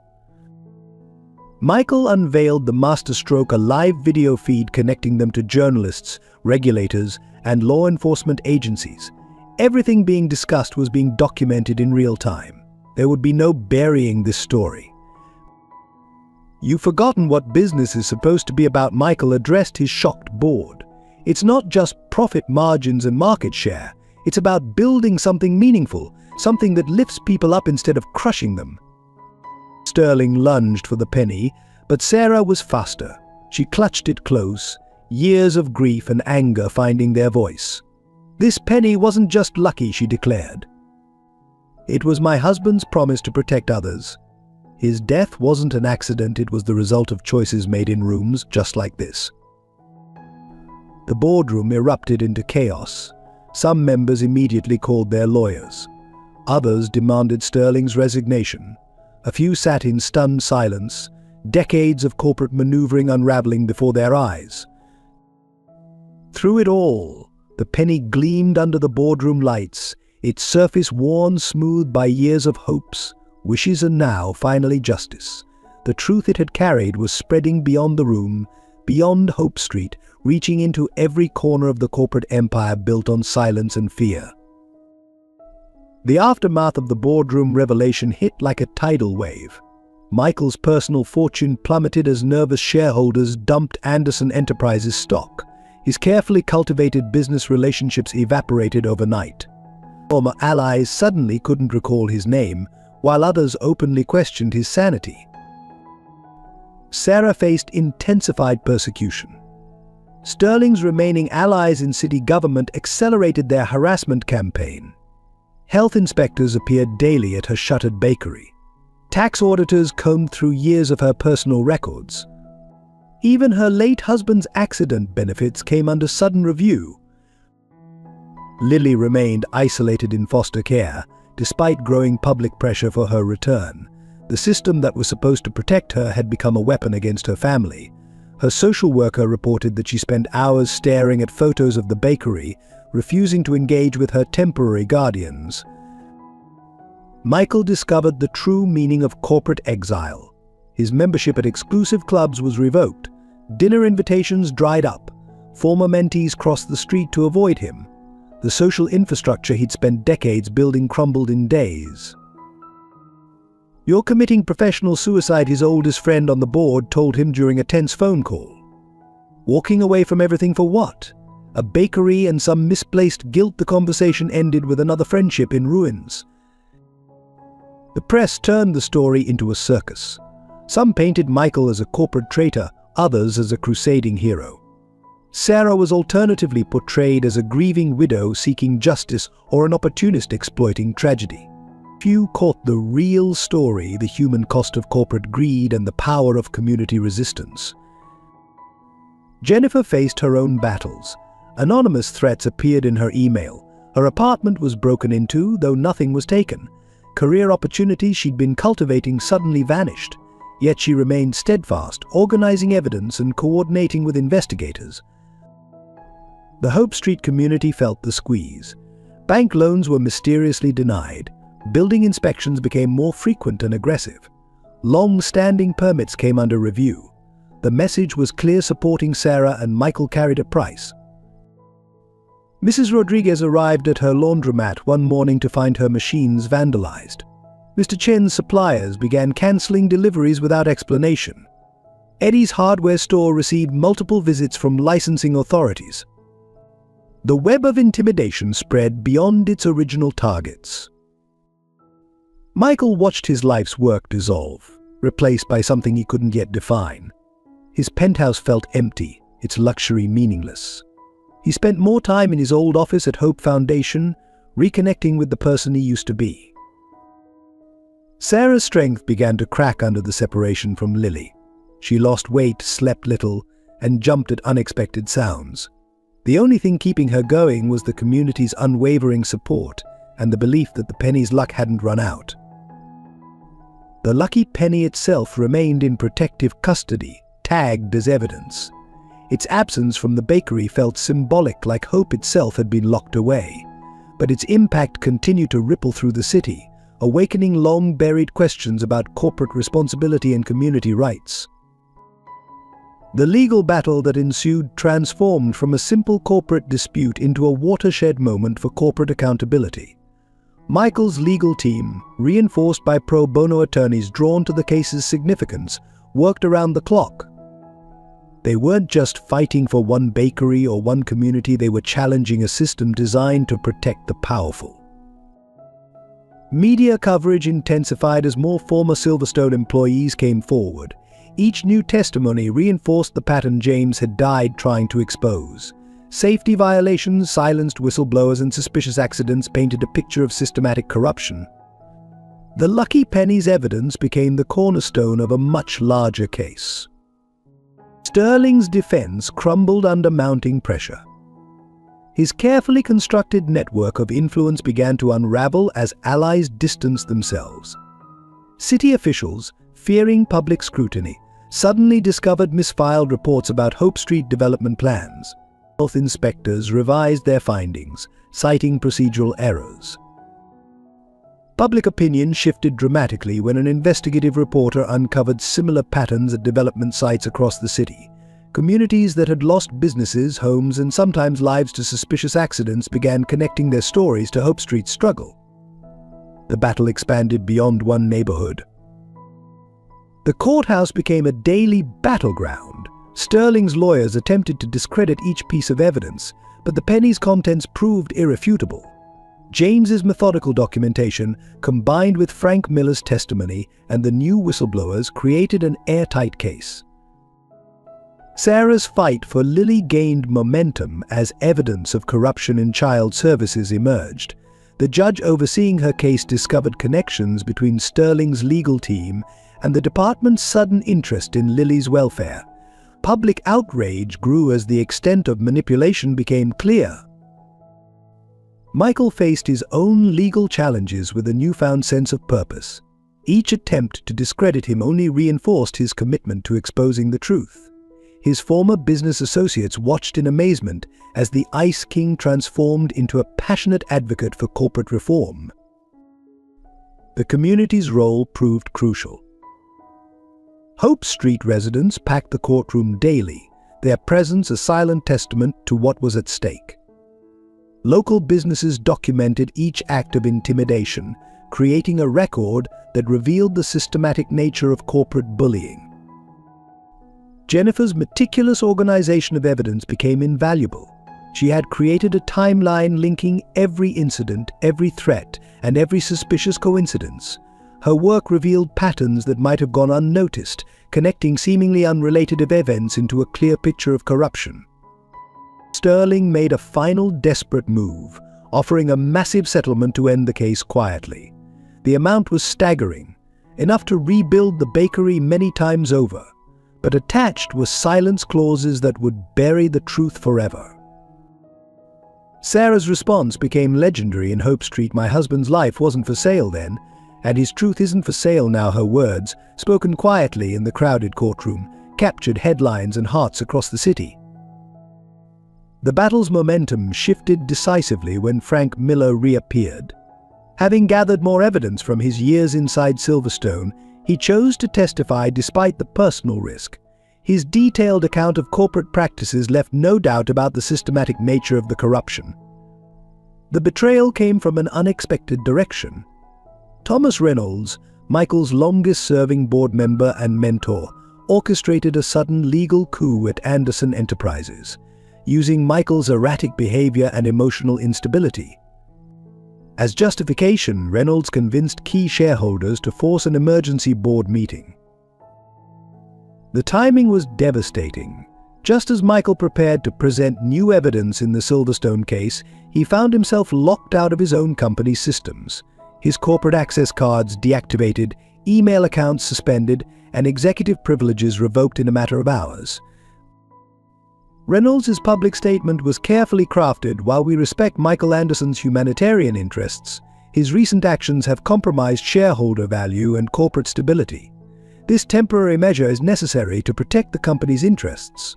Michael unveiled the masterstroke, a live video feed connecting them to journalists, regulators, and law enforcement agencies. Everything being discussed was being documented in real time. There would be no burying this story. "You've forgotten what business is supposed to be about," Michael addressed his shocked board. "It's not just profit margins and market share. It's about building something meaningful, something that lifts people up instead of crushing them." Sterling lunged for the penny, but Sarah was faster. She clutched it close, years of grief and anger finding their voice. "This penny wasn't just lucky," she declared. "It was my husband's promise to protect others. His death wasn't an accident, it was the result of choices made in rooms just like this." The boardroom erupted into chaos. Some members immediately called their lawyers. Others demanded Sterling's resignation. A few sat in stunned silence, decades of corporate maneuvering unraveling before their eyes. Through it all, the penny gleamed under the boardroom lights, its surface worn smooth by years of hopes, wishes, and now, finally, justice. The truth it had carried was spreading beyond the room, beyond Hope Street, reaching into every corner of the corporate empire built on silence and fear. The aftermath of the boardroom revelation hit like a tidal wave. Michael's personal fortune plummeted as nervous shareholders dumped Anderson Enterprises stock. His carefully cultivated business relationships evaporated overnight. Former allies suddenly couldn't recall his name, while others openly questioned his sanity. Sarah faced intensified persecution. Sterling's remaining allies in city government accelerated their harassment campaign. Health inspectors appeared daily at her shuttered bakery. Tax auditors combed through years of her personal records. Even her late husband's accident benefits came under sudden review. Lily remained isolated in foster care, despite growing public pressure for her return. The system that was supposed to protect her had become a weapon against her family. Her social worker reported that she spent hours staring at photos of the bakery, refusing to engage with her temporary guardians. Michael discovered the true meaning of corporate exile. His membership at exclusive clubs was revoked. Dinner invitations dried up. Former mentees crossed the street to avoid him. The social infrastructure he'd spent decades building crumbled in days. "You're committing professional suicide," his oldest friend on the board told him during a tense phone call. Walking away from everything for what? A bakery and some misplaced guilt. The conversation ended with another friendship in ruins. The press turned the story into a circus. Some painted Michael as a corporate traitor, others as a crusading hero. Sarah was alternatively portrayed as a grieving widow seeking justice or an opportunist exploiting tragedy. Few caught the real story, the human cost of corporate greed and the power of community resistance. Jennifer faced her own battles. Anonymous threats appeared in her email. Her apartment was broken into, though nothing was taken. Career opportunities she'd been cultivating suddenly vanished. Yet she remained steadfast, organizing evidence and coordinating with investigators. The Hope Street community felt the squeeze. Bank loans were mysteriously denied. Building inspections became more frequent and aggressive. Long-standing permits came under review. The message was clear: supporting Sarah and Michael carried a price. Mrs. Rodriguez arrived at her laundromat one morning to find her machines vandalized. Mr. Chen's suppliers began canceling deliveries without explanation. Eddie's hardware store received multiple visits from licensing authorities. The web of intimidation spread beyond its original targets. Michael watched his life's work dissolve, replaced by something he couldn't yet define. His penthouse felt empty, its luxury meaningless. He spent more time in his old office at Hope Foundation, reconnecting with the person he used to be. Sarah's strength began to crack under the separation from Lily. She lost weight, slept little, and jumped at unexpected sounds. The only thing keeping her going was the community's unwavering support and the belief that the penny's luck hadn't run out. The lucky penny itself remained in protective custody, tagged as evidence. Its absence from the bakery felt symbolic, like hope itself had been locked away. But its impact continued to ripple through the city, awakening long-buried questions about corporate responsibility and community rights. The legal battle that ensued transformed from a simple corporate dispute into a watershed moment for corporate accountability. Michael's legal team, reinforced by pro bono attorneys drawn to the case's significance, worked around the clock. They weren't just fighting for one bakery or one community, they were challenging a system designed to protect the powerful. Media coverage intensified as more former Silverstone employees came forward. Each new testimony reinforced the pattern James had died trying to expose. Safety violations, silenced whistleblowers, and suspicious accidents painted a picture of systematic corruption. The lucky penny's evidence became the cornerstone of a much larger case. Sterling's defense crumbled under mounting pressure. His carefully constructed network of influence began to unravel as allies distanced themselves. City officials, fearing public scrutiny, suddenly discovered misfiled reports about Hope Street development plans. Health inspectors revised their findings, citing procedural errors. Public opinion shifted dramatically when an investigative reporter uncovered similar patterns at development sites across the city. Communities that had lost businesses, homes, and sometimes lives to suspicious accidents began connecting their stories to Hope Street's struggle. The battle expanded beyond one neighborhood. The courthouse became a daily battleground. Sterling's lawyers attempted to discredit each piece of evidence, but the penny's contents proved irrefutable. James's methodical documentation, combined with Frank Miller's testimony and the new whistleblowers, created an airtight case. Sarah's fight for Lily gained momentum as evidence of corruption in child services emerged. The judge overseeing her case discovered connections between Sterling's legal team and the department's sudden interest in Lily's welfare. Public outrage grew as the extent of manipulation became clear. Michael faced his own legal challenges with a newfound sense of purpose. Each attempt to discredit him only reinforced his commitment to exposing the truth. His former business associates watched in amazement as the Ice King transformed into a passionate advocate for corporate reform. The community's role proved crucial. Hope Street residents packed the courtroom daily, their presence a silent testament to what was at stake. Local businesses documented each act of intimidation, creating a record that revealed the systematic nature of corporate bullying. Jennifer's meticulous organization of evidence became invaluable. She had created a timeline linking every incident, every threat, and every suspicious coincidence. Her work revealed patterns that might have gone unnoticed, connecting seemingly unrelated events into a clear picture of corruption. Sterling made a final desperate move, offering a massive settlement to end the case quietly. The amount was staggering, enough to rebuild the bakery many times over, but attached were silence clauses that would bury the truth forever. Sarah's response became legendary in Hope Street. "My husband's life wasn't for sale then, and his truth isn't for sale now." Her words, spoken quietly in the crowded courtroom, captured headlines and hearts across the city. The battle's momentum shifted decisively when Frank Miller reappeared. Having gathered more evidence from his years inside Silverstone, he chose to testify despite the personal risk. His detailed account of corporate practices left no doubt about the systematic nature of the corruption. The betrayal came from an unexpected direction. Thomas Reynolds, Michael's longest-serving board member and mentor, orchestrated a sudden legal coup at Anderson Enterprises, using Michael's erratic behavior and emotional instability. As justification, Reynolds convinced key shareholders to force an emergency board meeting. The timing was devastating. Just as Michael prepared to present new evidence in the Silverstone case, he found himself locked out of his own company's systems. His corporate access cards deactivated, email accounts suspended, and executive privileges revoked in a matter of hours. Reynolds' public statement was carefully crafted. "While we respect Michael Anderson's humanitarian interests, his recent actions have compromised shareholder value and corporate stability. This temporary measure is necessary to protect the company's interests."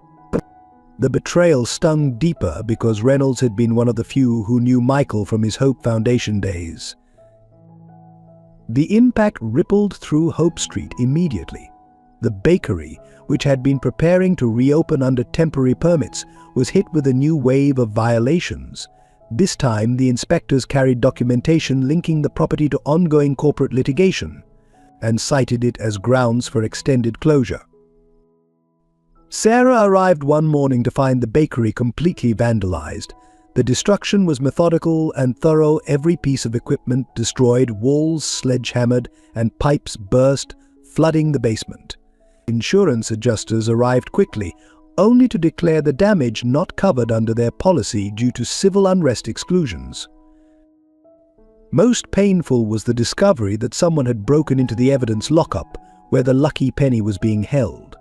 The betrayal stung deeper because Reynolds had been one of the few who knew Michael from his Hope Foundation days. The impact rippled through Hope Street immediately. The bakery, which had been preparing to reopen under temporary permits, was hit with a new wave of violations. This time, the inspectors carried documentation linking the property to ongoing corporate litigation, and cited it as grounds for extended closure. Sarah arrived one morning to find the bakery completely vandalized. The destruction was methodical and thorough. Every piece of equipment destroyed, walls sledgehammered, and pipes burst, flooding the basement. Insurance adjusters arrived quickly, only to declare the damage not covered under their policy due to civil unrest exclusions. Most painful was the discovery that someone had broken into the evidence lockup, where the lucky penny was being held.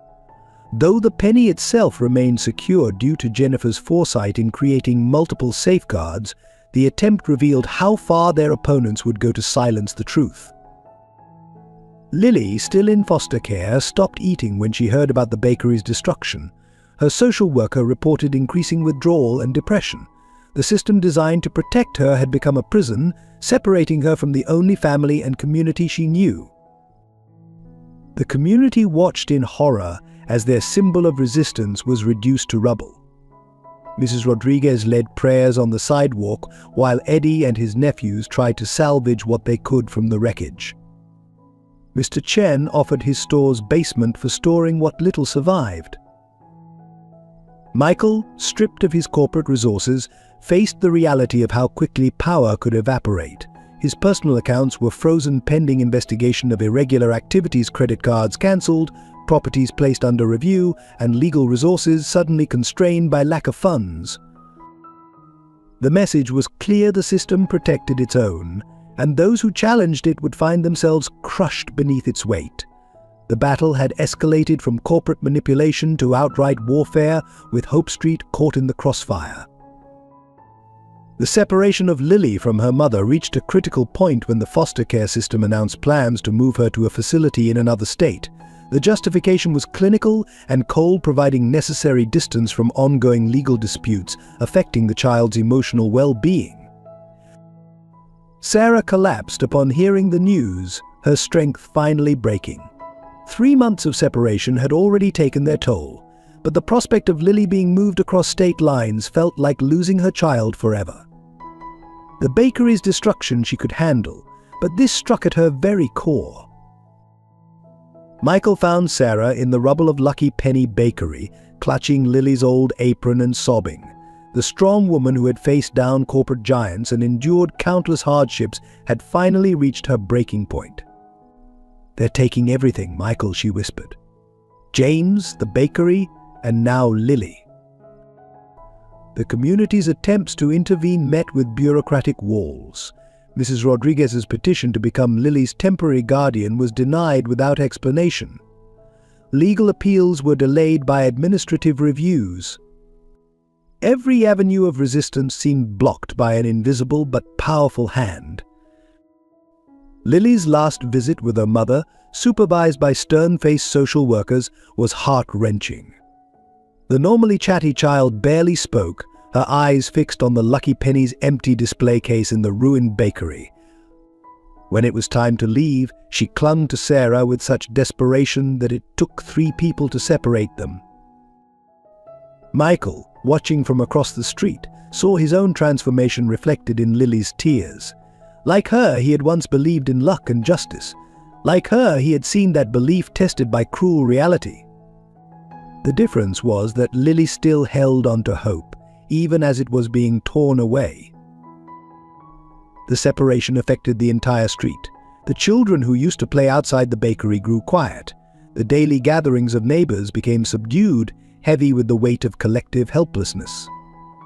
Though the penny itself remained secure due to Jennifer's foresight in creating multiple safeguards, the attempt revealed how far their opponents would go to silence the truth. Lily, still in foster care, stopped eating when she heard about the bakery's destruction. Her social worker reported increasing withdrawal and depression. The system designed to protect her had become a prison, separating her from the only family and community she knew. The community watched in horror as their symbol of resistance was reduced to rubble. Mrs. Rodriguez led prayers on the sidewalk while Eddie and his nephews tried to salvage what they could from the wreckage. Mr. Chen offered his store's basement for storing what little survived. Michael, stripped of his corporate resources, faced the reality of how quickly power could evaporate. His personal accounts were frozen pending investigation of irregular activities, credit cards cancelled, properties placed under review, and legal resources suddenly constrained by lack of funds. The message was clear: the system protected its own, and those who challenged it would find themselves crushed beneath its weight. The battle had escalated from corporate manipulation to outright warfare, with Hope Street caught in the crossfire. The separation of Lily from her mother reached a critical point when the foster care system announced plans to move her to a facility in another state. The justification was clinical and cold, providing necessary distance from ongoing legal disputes affecting the child's emotional well-being. Sarah collapsed upon hearing the news, her strength finally breaking. 3 months of separation had already taken their toll, but the prospect of Lily being moved across state lines felt like losing her child forever. The bakery's destruction she could handle, but this struck at her very core. Michael found Sarah in the rubble of Lucky Penny Bakery, clutching Lily's old apron and sobbing. The strong woman who had faced down corporate giants and endured countless hardships had finally reached her breaking point. "They're taking everything, Michael," she whispered. "James, the bakery, and now Lily." The community's attempts to intervene met with bureaucratic walls. Mrs. Rodriguez's petition to become Lily's temporary guardian was denied without explanation. Legal appeals were delayed by administrative reviews. Every avenue of resistance seemed blocked by an invisible but powerful hand. Lily's last visit with her mother, supervised by stern-faced social workers, was heart-wrenching. The normally chatty child barely spoke, her eyes fixed on the Lucky Penny's empty display case in the ruined bakery. When it was time to leave, she clung to Sarah with such desperation that it took 3 people to separate them. Michael, watching from across the street, saw his own transformation reflected in Lily's tears. Like her, he had once believed in luck and justice. Like her, he had seen that belief tested by cruel reality. The difference was that Lily still held on to hope, even as it was being torn away. The separation affected the entire street. The children who used to play outside the bakery grew quiet. The daily gatherings of neighbors became subdued, heavy with the weight of collective helplessness.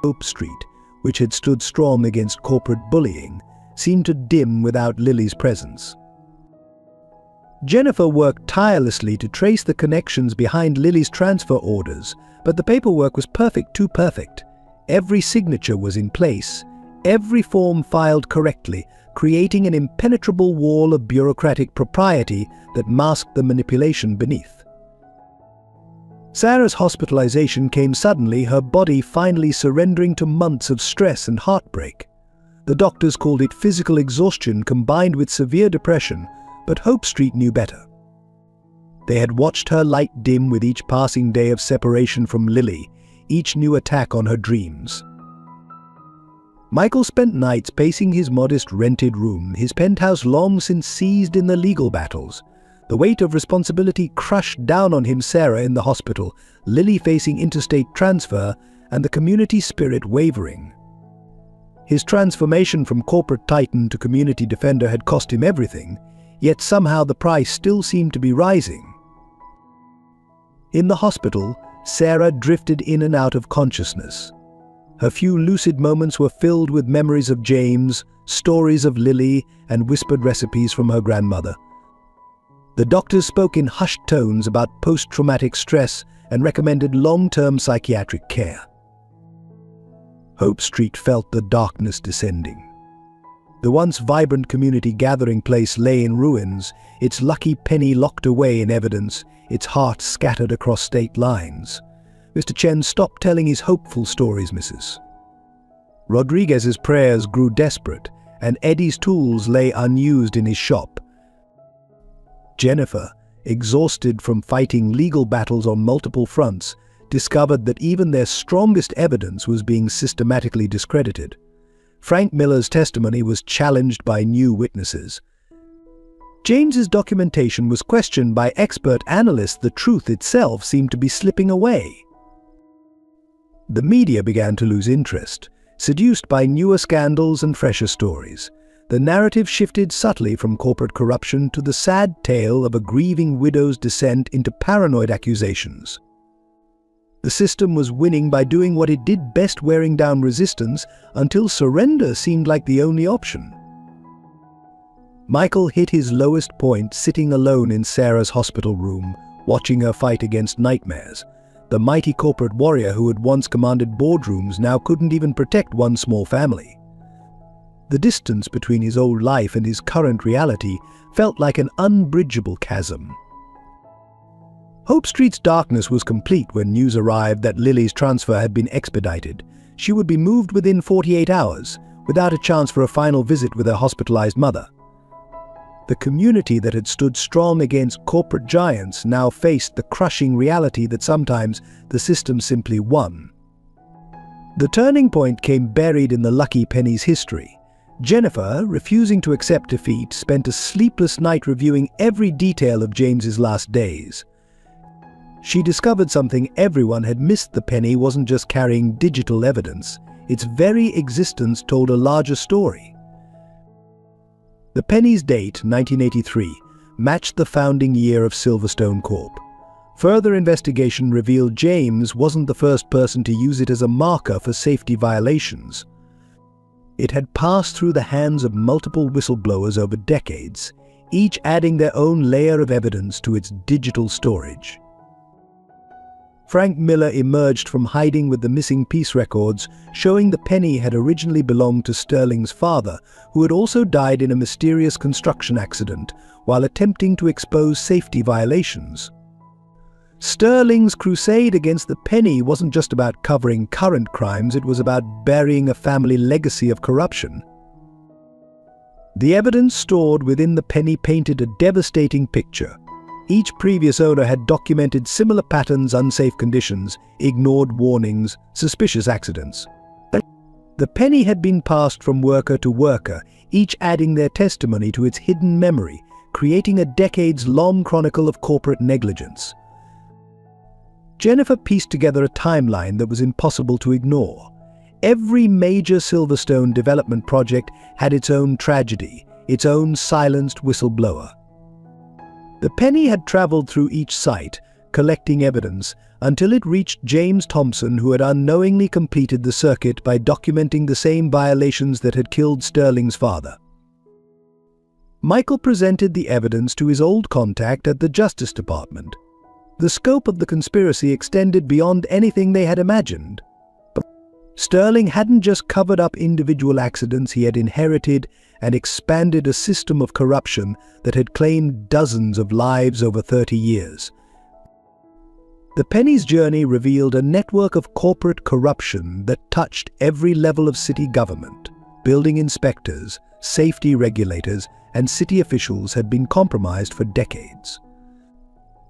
Hope Street, which had stood strong against corporate bullying, seemed to dim without Lily's presence. Jennifer worked tirelessly to trace the connections behind Lily's transfer orders, but the paperwork was perfect, too perfect. Every signature was in place, every form filed correctly, creating an impenetrable wall of bureaucratic propriety that masked the manipulation beneath. Sarah's hospitalization came suddenly, her body finally surrendering to months of stress and heartbreak. The doctors called it physical exhaustion combined with severe depression, but Hope Street knew better. They had watched her light dim with each passing day of separation from Lily, each new attack on her dreams. Michael spent nights pacing his modest rented room, his penthouse long since seized in the legal battles. The weight of responsibility crushed down on him, Sarah in the hospital, Lily facing interstate transfer, and the community spirit wavering. His transformation from corporate titan to community defender had cost him everything, yet somehow the price still seemed to be rising. In the hospital, Sarah drifted in and out of consciousness. Her few lucid moments were filled with memories of James, stories of Lily, and whispered recipes from her grandmother. The doctors spoke in hushed tones about post-traumatic stress and recommended long-term psychiatric care. Hope Street felt the darkness descending. The once vibrant community gathering place lay in ruins, its Lucky Penny locked away in evidence, its heart scattered across state lines. Mr. Chen stopped telling his hopeful stories, Mrs. Rodriguez's prayers grew desperate, and Eddie's tools lay unused in his shop. Jennifer, exhausted from fighting legal battles on multiple fronts, discovered that even their strongest evidence was being systematically discredited. Frank Miller's testimony was challenged by new witnesses. James's documentation was questioned by expert analysts. The truth itself seemed to be slipping away. The media began to lose interest, seduced by newer scandals and fresher stories. The narrative shifted subtly from corporate corruption to the sad tale of a grieving widow's descent into paranoid accusations. The system was winning by doing what it did best, wearing down resistance, until surrender seemed like the only option. Michael hit his lowest point sitting alone in Sarah's hospital room, watching her fight against nightmares. The mighty corporate warrior who had once commanded boardrooms now couldn't even protect one small family. The distance between his old life and his current reality felt like an unbridgeable chasm. Hope Street's darkness was complete when news arrived that Lily's transfer had been expedited. She would be moved within 48 hours, without a chance for a final visit with her hospitalized mother. The community that had stood strong against corporate giants now faced the crushing reality that sometimes the system simply won. The turning point came buried in the Lucky Penny's history. Jennifer, refusing to accept defeat, spent a sleepless night reviewing every detail of James's last days. She discovered something everyone had missed: the penny wasn't just carrying digital evidence. Its very existence told a larger story. The penny's date, 1983, matched the founding year of Silverstone Corp. Further investigation revealed James wasn't the first person to use it as a marker for safety violations. It had passed through the hands of multiple whistleblowers over decades, each adding their own layer of evidence to its digital storage. Frank Miller emerged from hiding with the missing piece records, showing the penny had originally belonged to Sterling's father, who had also died in a mysterious construction accident while attempting to expose safety violations. Sterling's crusade against the penny wasn't just about covering current crimes, it was about burying a family legacy of corruption. The evidence stored within the penny painted a devastating picture. Each previous owner had documented similar patterns: unsafe conditions, ignored warnings, suspicious accidents. The penny had been passed from worker to worker, each adding their testimony to its hidden memory, creating a decades-long chronicle of corporate negligence. Jennifer pieced together a timeline that was impossible to ignore. Every major Silverstone development project had its own tragedy, its own silenced whistleblower. The penny had traveled through each site, collecting evidence, until it reached James Thompson, who had unknowingly completed the circuit by documenting the same violations that had killed Sterling's father. Michael presented the evidence to his old contact at the Justice Department. The scope of the conspiracy extended beyond anything they had imagined. But Sterling hadn't just covered up individual accidents, he had inherited and expanded a system of corruption that had claimed dozens of lives over 30 years. The penny's journey revealed a network of corporate corruption that touched every level of city government. Building inspectors, safety regulators, and city officials had been compromised for decades.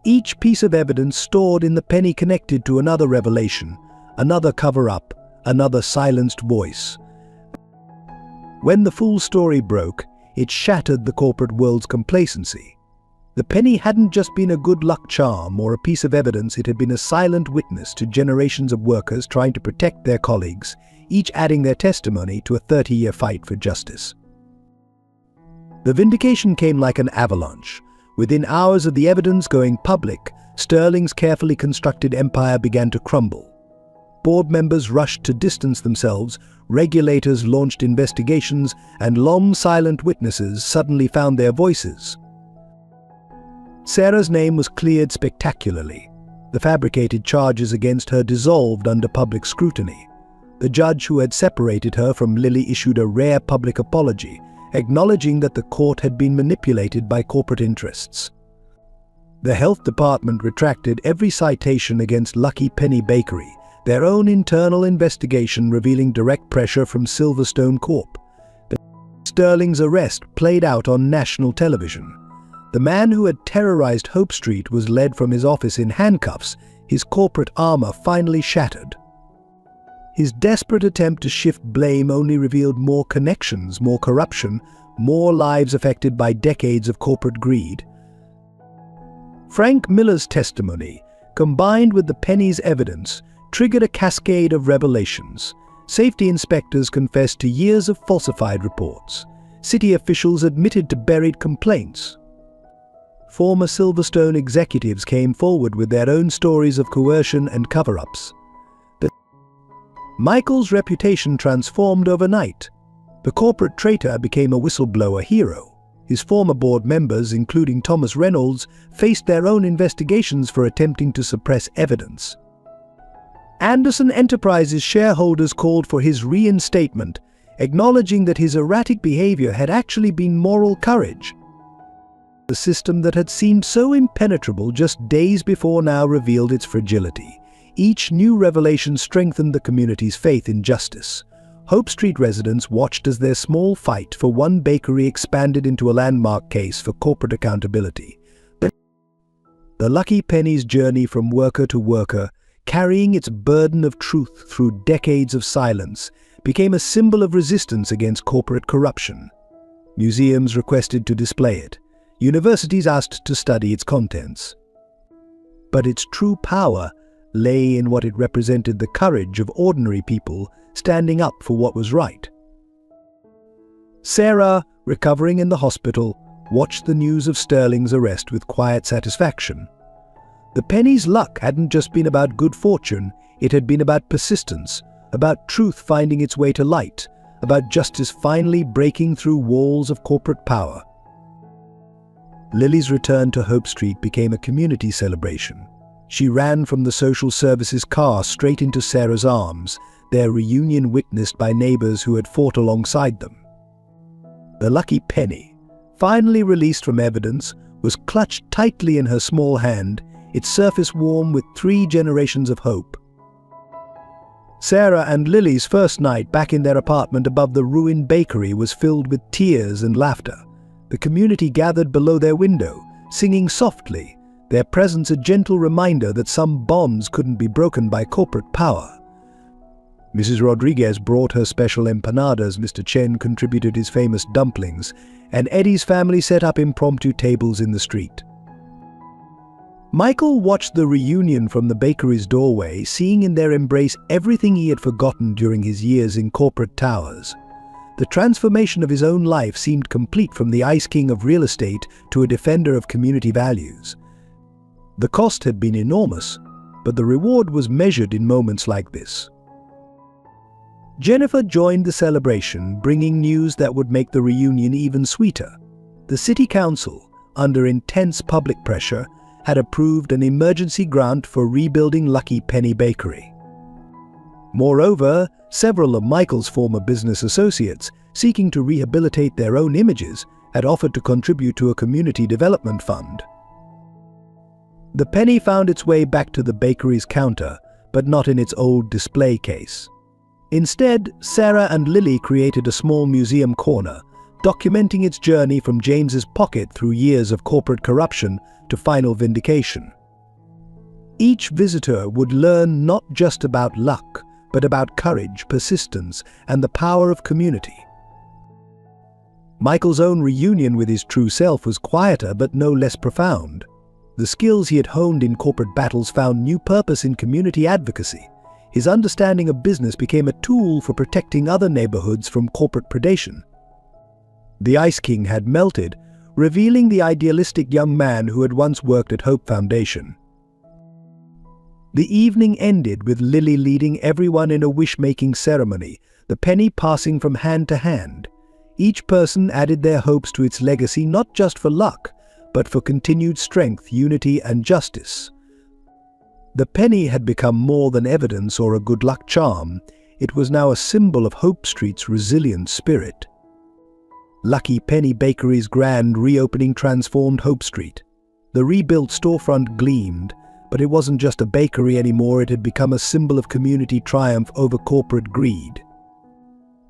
Each piece of evidence stored in the penny connected to another revelation, another cover-up, another silenced voice. When the full story broke, it shattered the corporate world's complacency. The penny hadn't just been a good luck charm or a piece of evidence, it had been a silent witness to generations of workers trying to protect their colleagues, each adding their testimony to a 30-year fight for justice. The vindication came like an avalanche. Within hours of the evidence going public, Sterling's carefully constructed empire began to crumble. Board members rushed to distance themselves, regulators launched investigations, and long-silent witnesses suddenly found their voices. Sarah's name was cleared spectacularly. The fabricated charges against her dissolved under public scrutiny. The judge who had separated her from Lily issued a rare public apology, acknowledging that the court had been manipulated by corporate interests. The health department retracted every citation against Lucky Penny Bakery, their own internal investigation revealing direct pressure from Silverstone Corp. But Sterling's arrest played out on national television. The man who had terrorized Hope Street was led from his office in handcuffs, his corporate armor finally shattered. His desperate attempt to shift blame only revealed more connections, more corruption, more lives affected by decades of corporate greed. Frank Miller's testimony, combined with the penny's evidence, triggered a cascade of revelations. Safety inspectors confessed to years of falsified reports. City officials admitted to buried complaints. Former Silverstone executives came forward with their own stories of coercion and cover-ups. Michael's reputation transformed overnight. The corporate traitor became a whistleblower hero. His former board members, including Thomas Reynolds, faced their own investigations for attempting to suppress evidence. Anderson Enterprises shareholders called for his reinstatement, acknowledging that his erratic behavior had actually been moral courage. The system that had seemed so impenetrable just days before now revealed its fragility. Each new revelation strengthened the community's faith in justice. Hope Street residents watched as their small fight for one bakery expanded into a landmark case for corporate accountability. The Lucky Penny's journey from worker to worker, carrying its burden of truth through decades of silence, became a symbol of resistance against corporate corruption. Museums requested to display it. Universities asked to study its contents. But its true power lay in what it represented: the courage of ordinary people standing up for what was right. Sarah, recovering in the hospital, watched the news of Sterling's arrest with quiet satisfaction. The penny's luck hadn't just been about good fortune, it had been about persistence, about truth finding its way to light, about justice finally breaking through walls of corporate power. Lily's return to Hope Street became a community celebration. She ran from the social services car straight into Sarah's arms, their reunion witnessed by neighbors who had fought alongside them. The lucky penny, finally released from evidence, was clutched tightly in her small hand, its surface warm with 3 generations of hope. Sarah and Lily's first night back in their apartment above the ruined bakery was filled with tears and laughter. The community gathered below their window, singing softly, their presence a gentle reminder that some bonds couldn't be broken by corporate power. Mrs. Rodriguez brought her special empanadas, Mr. Chen contributed his famous dumplings, and Eddie's family set up impromptu tables in the street. Michael watched the reunion from the bakery's doorway, seeing in their embrace everything he had forgotten during his years in corporate towers. The transformation of his own life seemed complete, from the ice king of real estate to a defender of community values. The cost had been enormous, but the reward was measured in moments like this. Jennifer joined the celebration, bringing news that would make the reunion even sweeter. The city council, under intense public pressure, had approved an emergency grant for rebuilding Lucky Penny Bakery. Moreover, several of Michael's former business associates, seeking to rehabilitate their own images, had offered to contribute to a community development fund. The penny found its way back to the bakery's counter, but not in its old display case. Instead, Sarah and Lily created a small museum corner, documenting its journey from James's pocket through years of corporate corruption to final vindication. Each visitor would learn not just about luck, but about courage, persistence, and the power of community. Michael's own reunion with his true self was quieter but no less profound. The skills he had honed in corporate battles found new purpose in community advocacy. His understanding of business became a tool for protecting other neighborhoods from corporate predation. The Ice King had melted, revealing the idealistic young man who had once worked at Hope Foundation. The evening ended with Lily leading everyone in a wish-making ceremony, the penny passing from hand to hand. Each person added their hopes to its legacy, not just for luck, but for continued strength, unity, and justice. The penny had become more than evidence or a good luck charm. It was now a symbol of Hope Street's resilient spirit. Lucky Penny Bakery's grand reopening transformed Hope Street. The rebuilt storefront gleamed, but it wasn't just a bakery anymore, it had become a symbol of community triumph over corporate greed.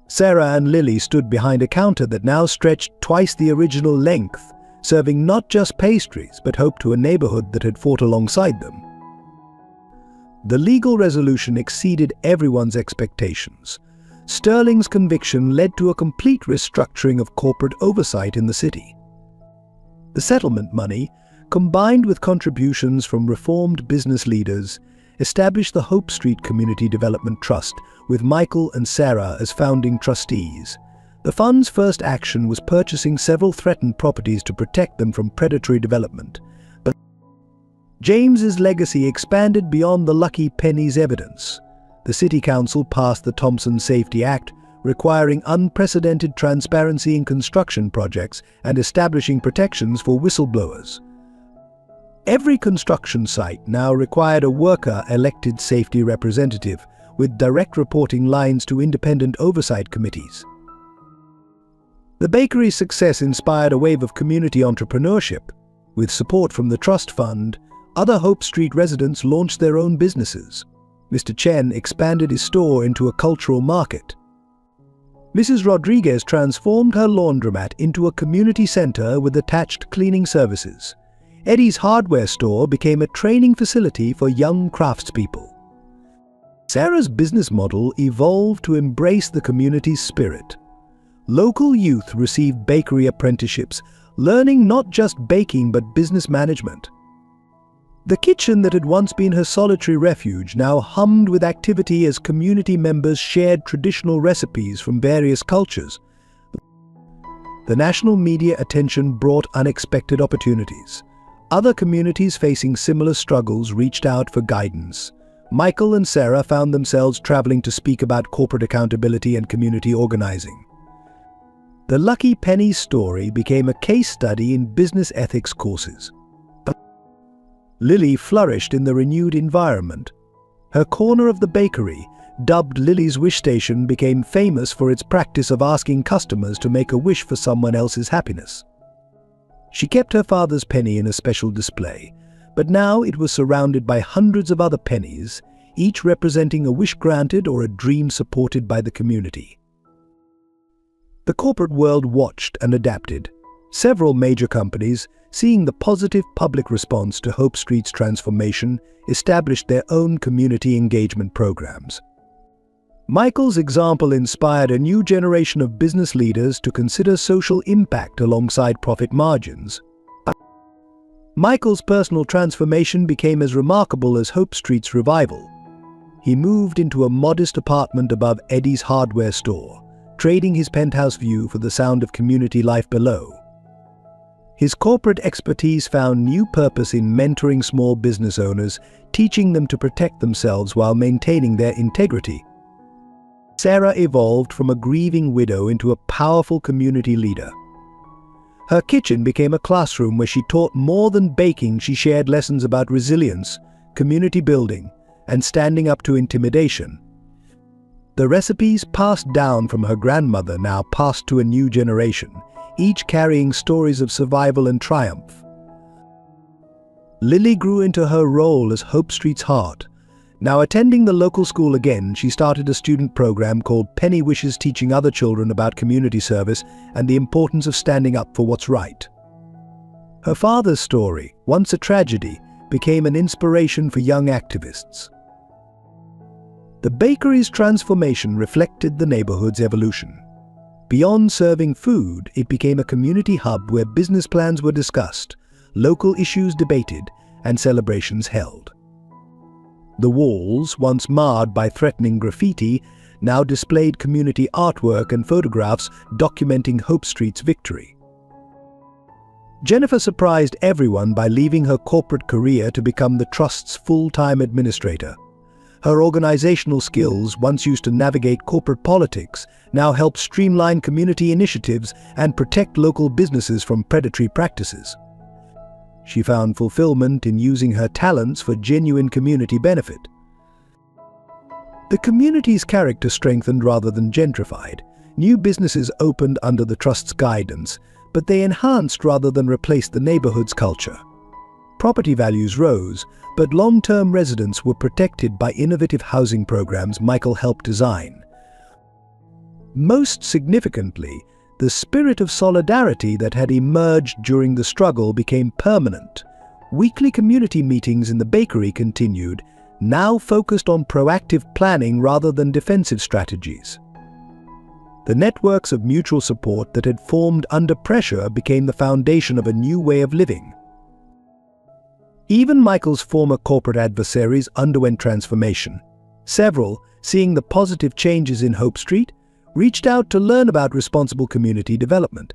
Sarah and Lily stood behind a counter that now stretched twice the original length, serving not just pastries, but hope to a neighborhood that had fought alongside them. The legal resolution exceeded everyone's expectations. Sterling's conviction led to a complete restructuring of corporate oversight in the city. The settlement money, combined with contributions from reformed business leaders, established the Hope Street Community Development Trust, with Michael and Sarah as founding trustees. The fund's first action was purchasing several threatened properties to protect them from predatory development. But James's legacy expanded beyond the Lucky Penny's evidence. The City Council passed the Thompson Safety Act, requiring unprecedented transparency in construction projects and establishing protections for whistleblowers. Every construction site now required a worker-elected safety representative, with direct reporting lines to independent oversight committees. The bakery's success inspired a wave of community entrepreneurship. With support from the Trust Fund, other Hope Street residents launched their own businesses. Mr. Chen expanded his store into a cultural market. Mrs. Rodriguez transformed her laundromat into a community center with attached cleaning services. Eddie's hardware store became a training facility for young craftspeople. Sarah's business model evolved to embrace the community's spirit. Local youth received bakery apprenticeships, learning not just baking but business management. The kitchen that had once been her solitary refuge now hummed with activity as community members shared traditional recipes from various cultures. The national media attention brought unexpected opportunities. Other communities facing similar struggles reached out for guidance. Michael and Sarah found themselves traveling to speak about corporate accountability and community organizing. The Lucky Penny story became a case study in business ethics courses. Lily flourished in the renewed environment. Her corner of the bakery, dubbed Lily's Wish Station, became famous for its practice of asking customers to make a wish for someone else's happiness. She kept her father's penny in a special display, but now it was surrounded by hundreds of other pennies, each representing a wish granted or a dream supported by the community. The corporate world watched and adapted. Several major companies, seeing the positive public response to Hope Street's transformation, established their own community engagement programs. Michael's example inspired a new generation of business leaders to consider social impact alongside profit margins. Michael's personal transformation became as remarkable as Hope Street's revival. He moved into a modest apartment above Eddie's hardware store, trading his penthouse view for the sound of community life below. His corporate expertise found new purpose in mentoring small business owners, teaching them to protect themselves while maintaining their integrity. Sarah evolved from a grieving widow into a powerful community leader. Her kitchen became a classroom where she taught more than baking. She shared lessons about resilience, community building, and standing up to intimidation. The recipes passed down from her grandmother now passed to a new generation, each carrying stories of survival and triumph. Lily grew into her role as Hope Street's heart. Now attending the local school again, she started a student program called Penny Wishes, teaching other children about community service and the importance of standing up for what's right. Her father's story, once a tragedy, became an inspiration for young activists. The bakery's transformation reflected the neighborhood's evolution. Beyond serving food, it became a community hub where business plans were discussed, local issues debated, and celebrations held. The walls, once marred by threatening graffiti, now displayed community artwork and photographs documenting Hope Street's victory. Jennifer surprised everyone by leaving her corporate career to become the trust's full-time administrator. Her organizational skills, once used to navigate corporate politics, now help streamline community initiatives and protect local businesses from predatory practices. She found fulfillment in using her talents for genuine community benefit. The community's character strengthened rather than gentrified. New businesses opened under the trust's guidance, but they enhanced rather than replaced the neighborhood's culture. Property values rose, but long-term residents were protected by innovative housing programs Michael helped design. Most significantly, the spirit of solidarity that had emerged during the struggle became permanent. Weekly community meetings in the bakery continued, now focused on proactive planning rather than defensive strategies. The networks of mutual support that had formed under pressure became the foundation of a new way of living. Even Michael's former corporate adversaries underwent transformation. Several, seeing the positive changes in Hope Street, reached out to learn about responsible community development.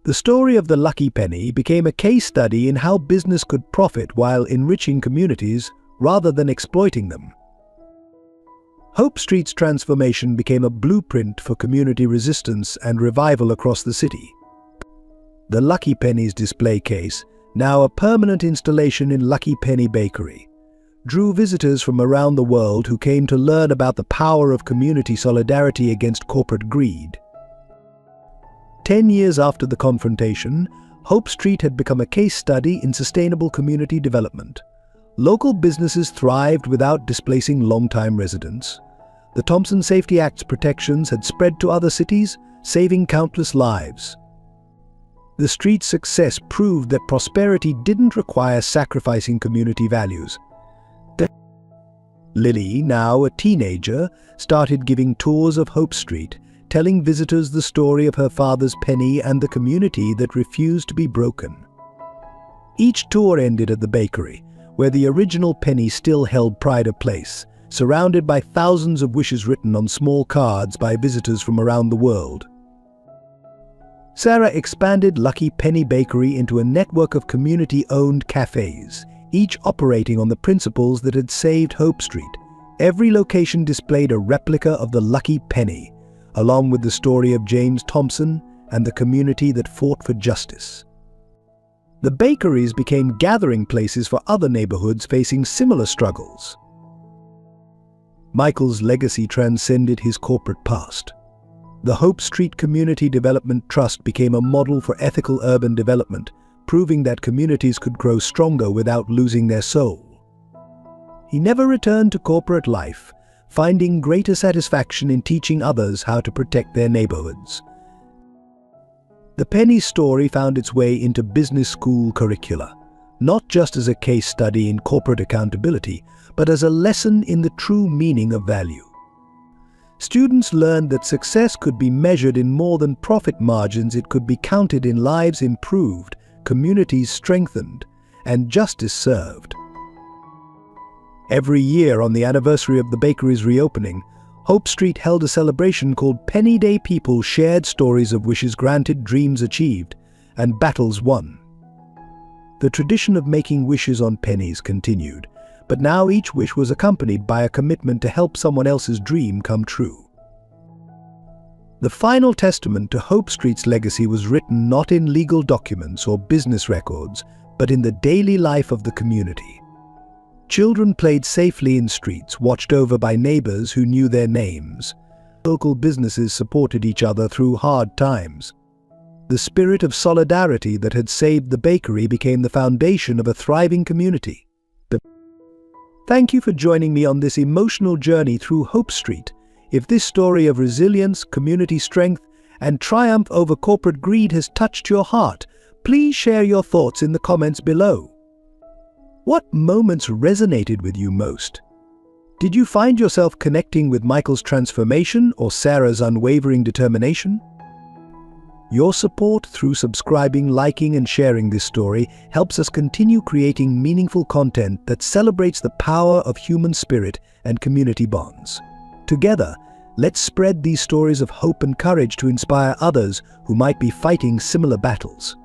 The story of the Lucky Penny became a case study in how business could profit while enriching communities rather than exploiting them. Hope Street's transformation became a blueprint for community resistance and revival across the city. The Lucky Penny's display case, now a permanent installation in Lucky Penny Bakery, drew visitors from around the world who came to learn about the power of community solidarity against corporate greed. 10 years after the confrontation, Hope Street had become a case study in sustainable community development. Local businesses thrived without displacing long-time residents. The Thompson Safety Act's protections had spread to other cities, saving countless lives. The street's success proved that prosperity didn't require sacrificing community values. Lily, now a teenager, started giving tours of Hope Street, telling visitors the story of her father's penny and the community that refused to be broken. Each tour ended at the bakery, where the original penny still held pride of place, surrounded by thousands of wishes written on small cards by visitors from around the world. Sarah expanded Lucky Penny Bakery into a network of community-owned cafes, each operating on the principles that had saved Hope Street. Every location displayed a replica of the Lucky Penny, along with the story of James Thompson and the community that fought for justice. The bakeries became gathering places for other neighborhoods facing similar struggles. Michael's legacy transcended his corporate past. The Hope Street Community Development Trust became a model for ethical urban development, proving that communities could grow stronger without losing their soul. He never returned to corporate life, finding greater satisfaction in teaching others how to protect their neighborhoods. The penny story found its way into business school curricula, not just as a case study in corporate accountability, but as a lesson in the true meaning of value. Students learned that success could be measured in more than profit margins. It could be counted in lives improved, communities strengthened, and justice served. Every year on the anniversary of the bakery's reopening, Hope Street held a celebration called Penny Day. People shared stories of wishes granted, dreams achieved, and battles won. The tradition of making wishes on pennies continued, but now each wish was accompanied by a commitment to help someone else's dream come true. The final testament to Hope Street's legacy was written not in legal documents or business records, but in the daily life of the community. Children played safely in streets, watched over by neighbors who knew their names. Local businesses supported each other through hard times. The spirit of solidarity that had saved the bakery became the foundation of a thriving community. Thank you for joining me on this emotional journey through Hope Street. If this story of resilience, community strength, and triumph over corporate greed has touched your heart, please share your thoughts in the comments below. What moments resonated with you most? Did you find yourself connecting with Michael's transformation or Sarah's unwavering determination? Your support through subscribing, liking, and sharing this story helps us continue creating meaningful content that celebrates the power of human spirit and community bonds. Together, let's spread these stories of hope and courage to inspire others who might be fighting similar battles.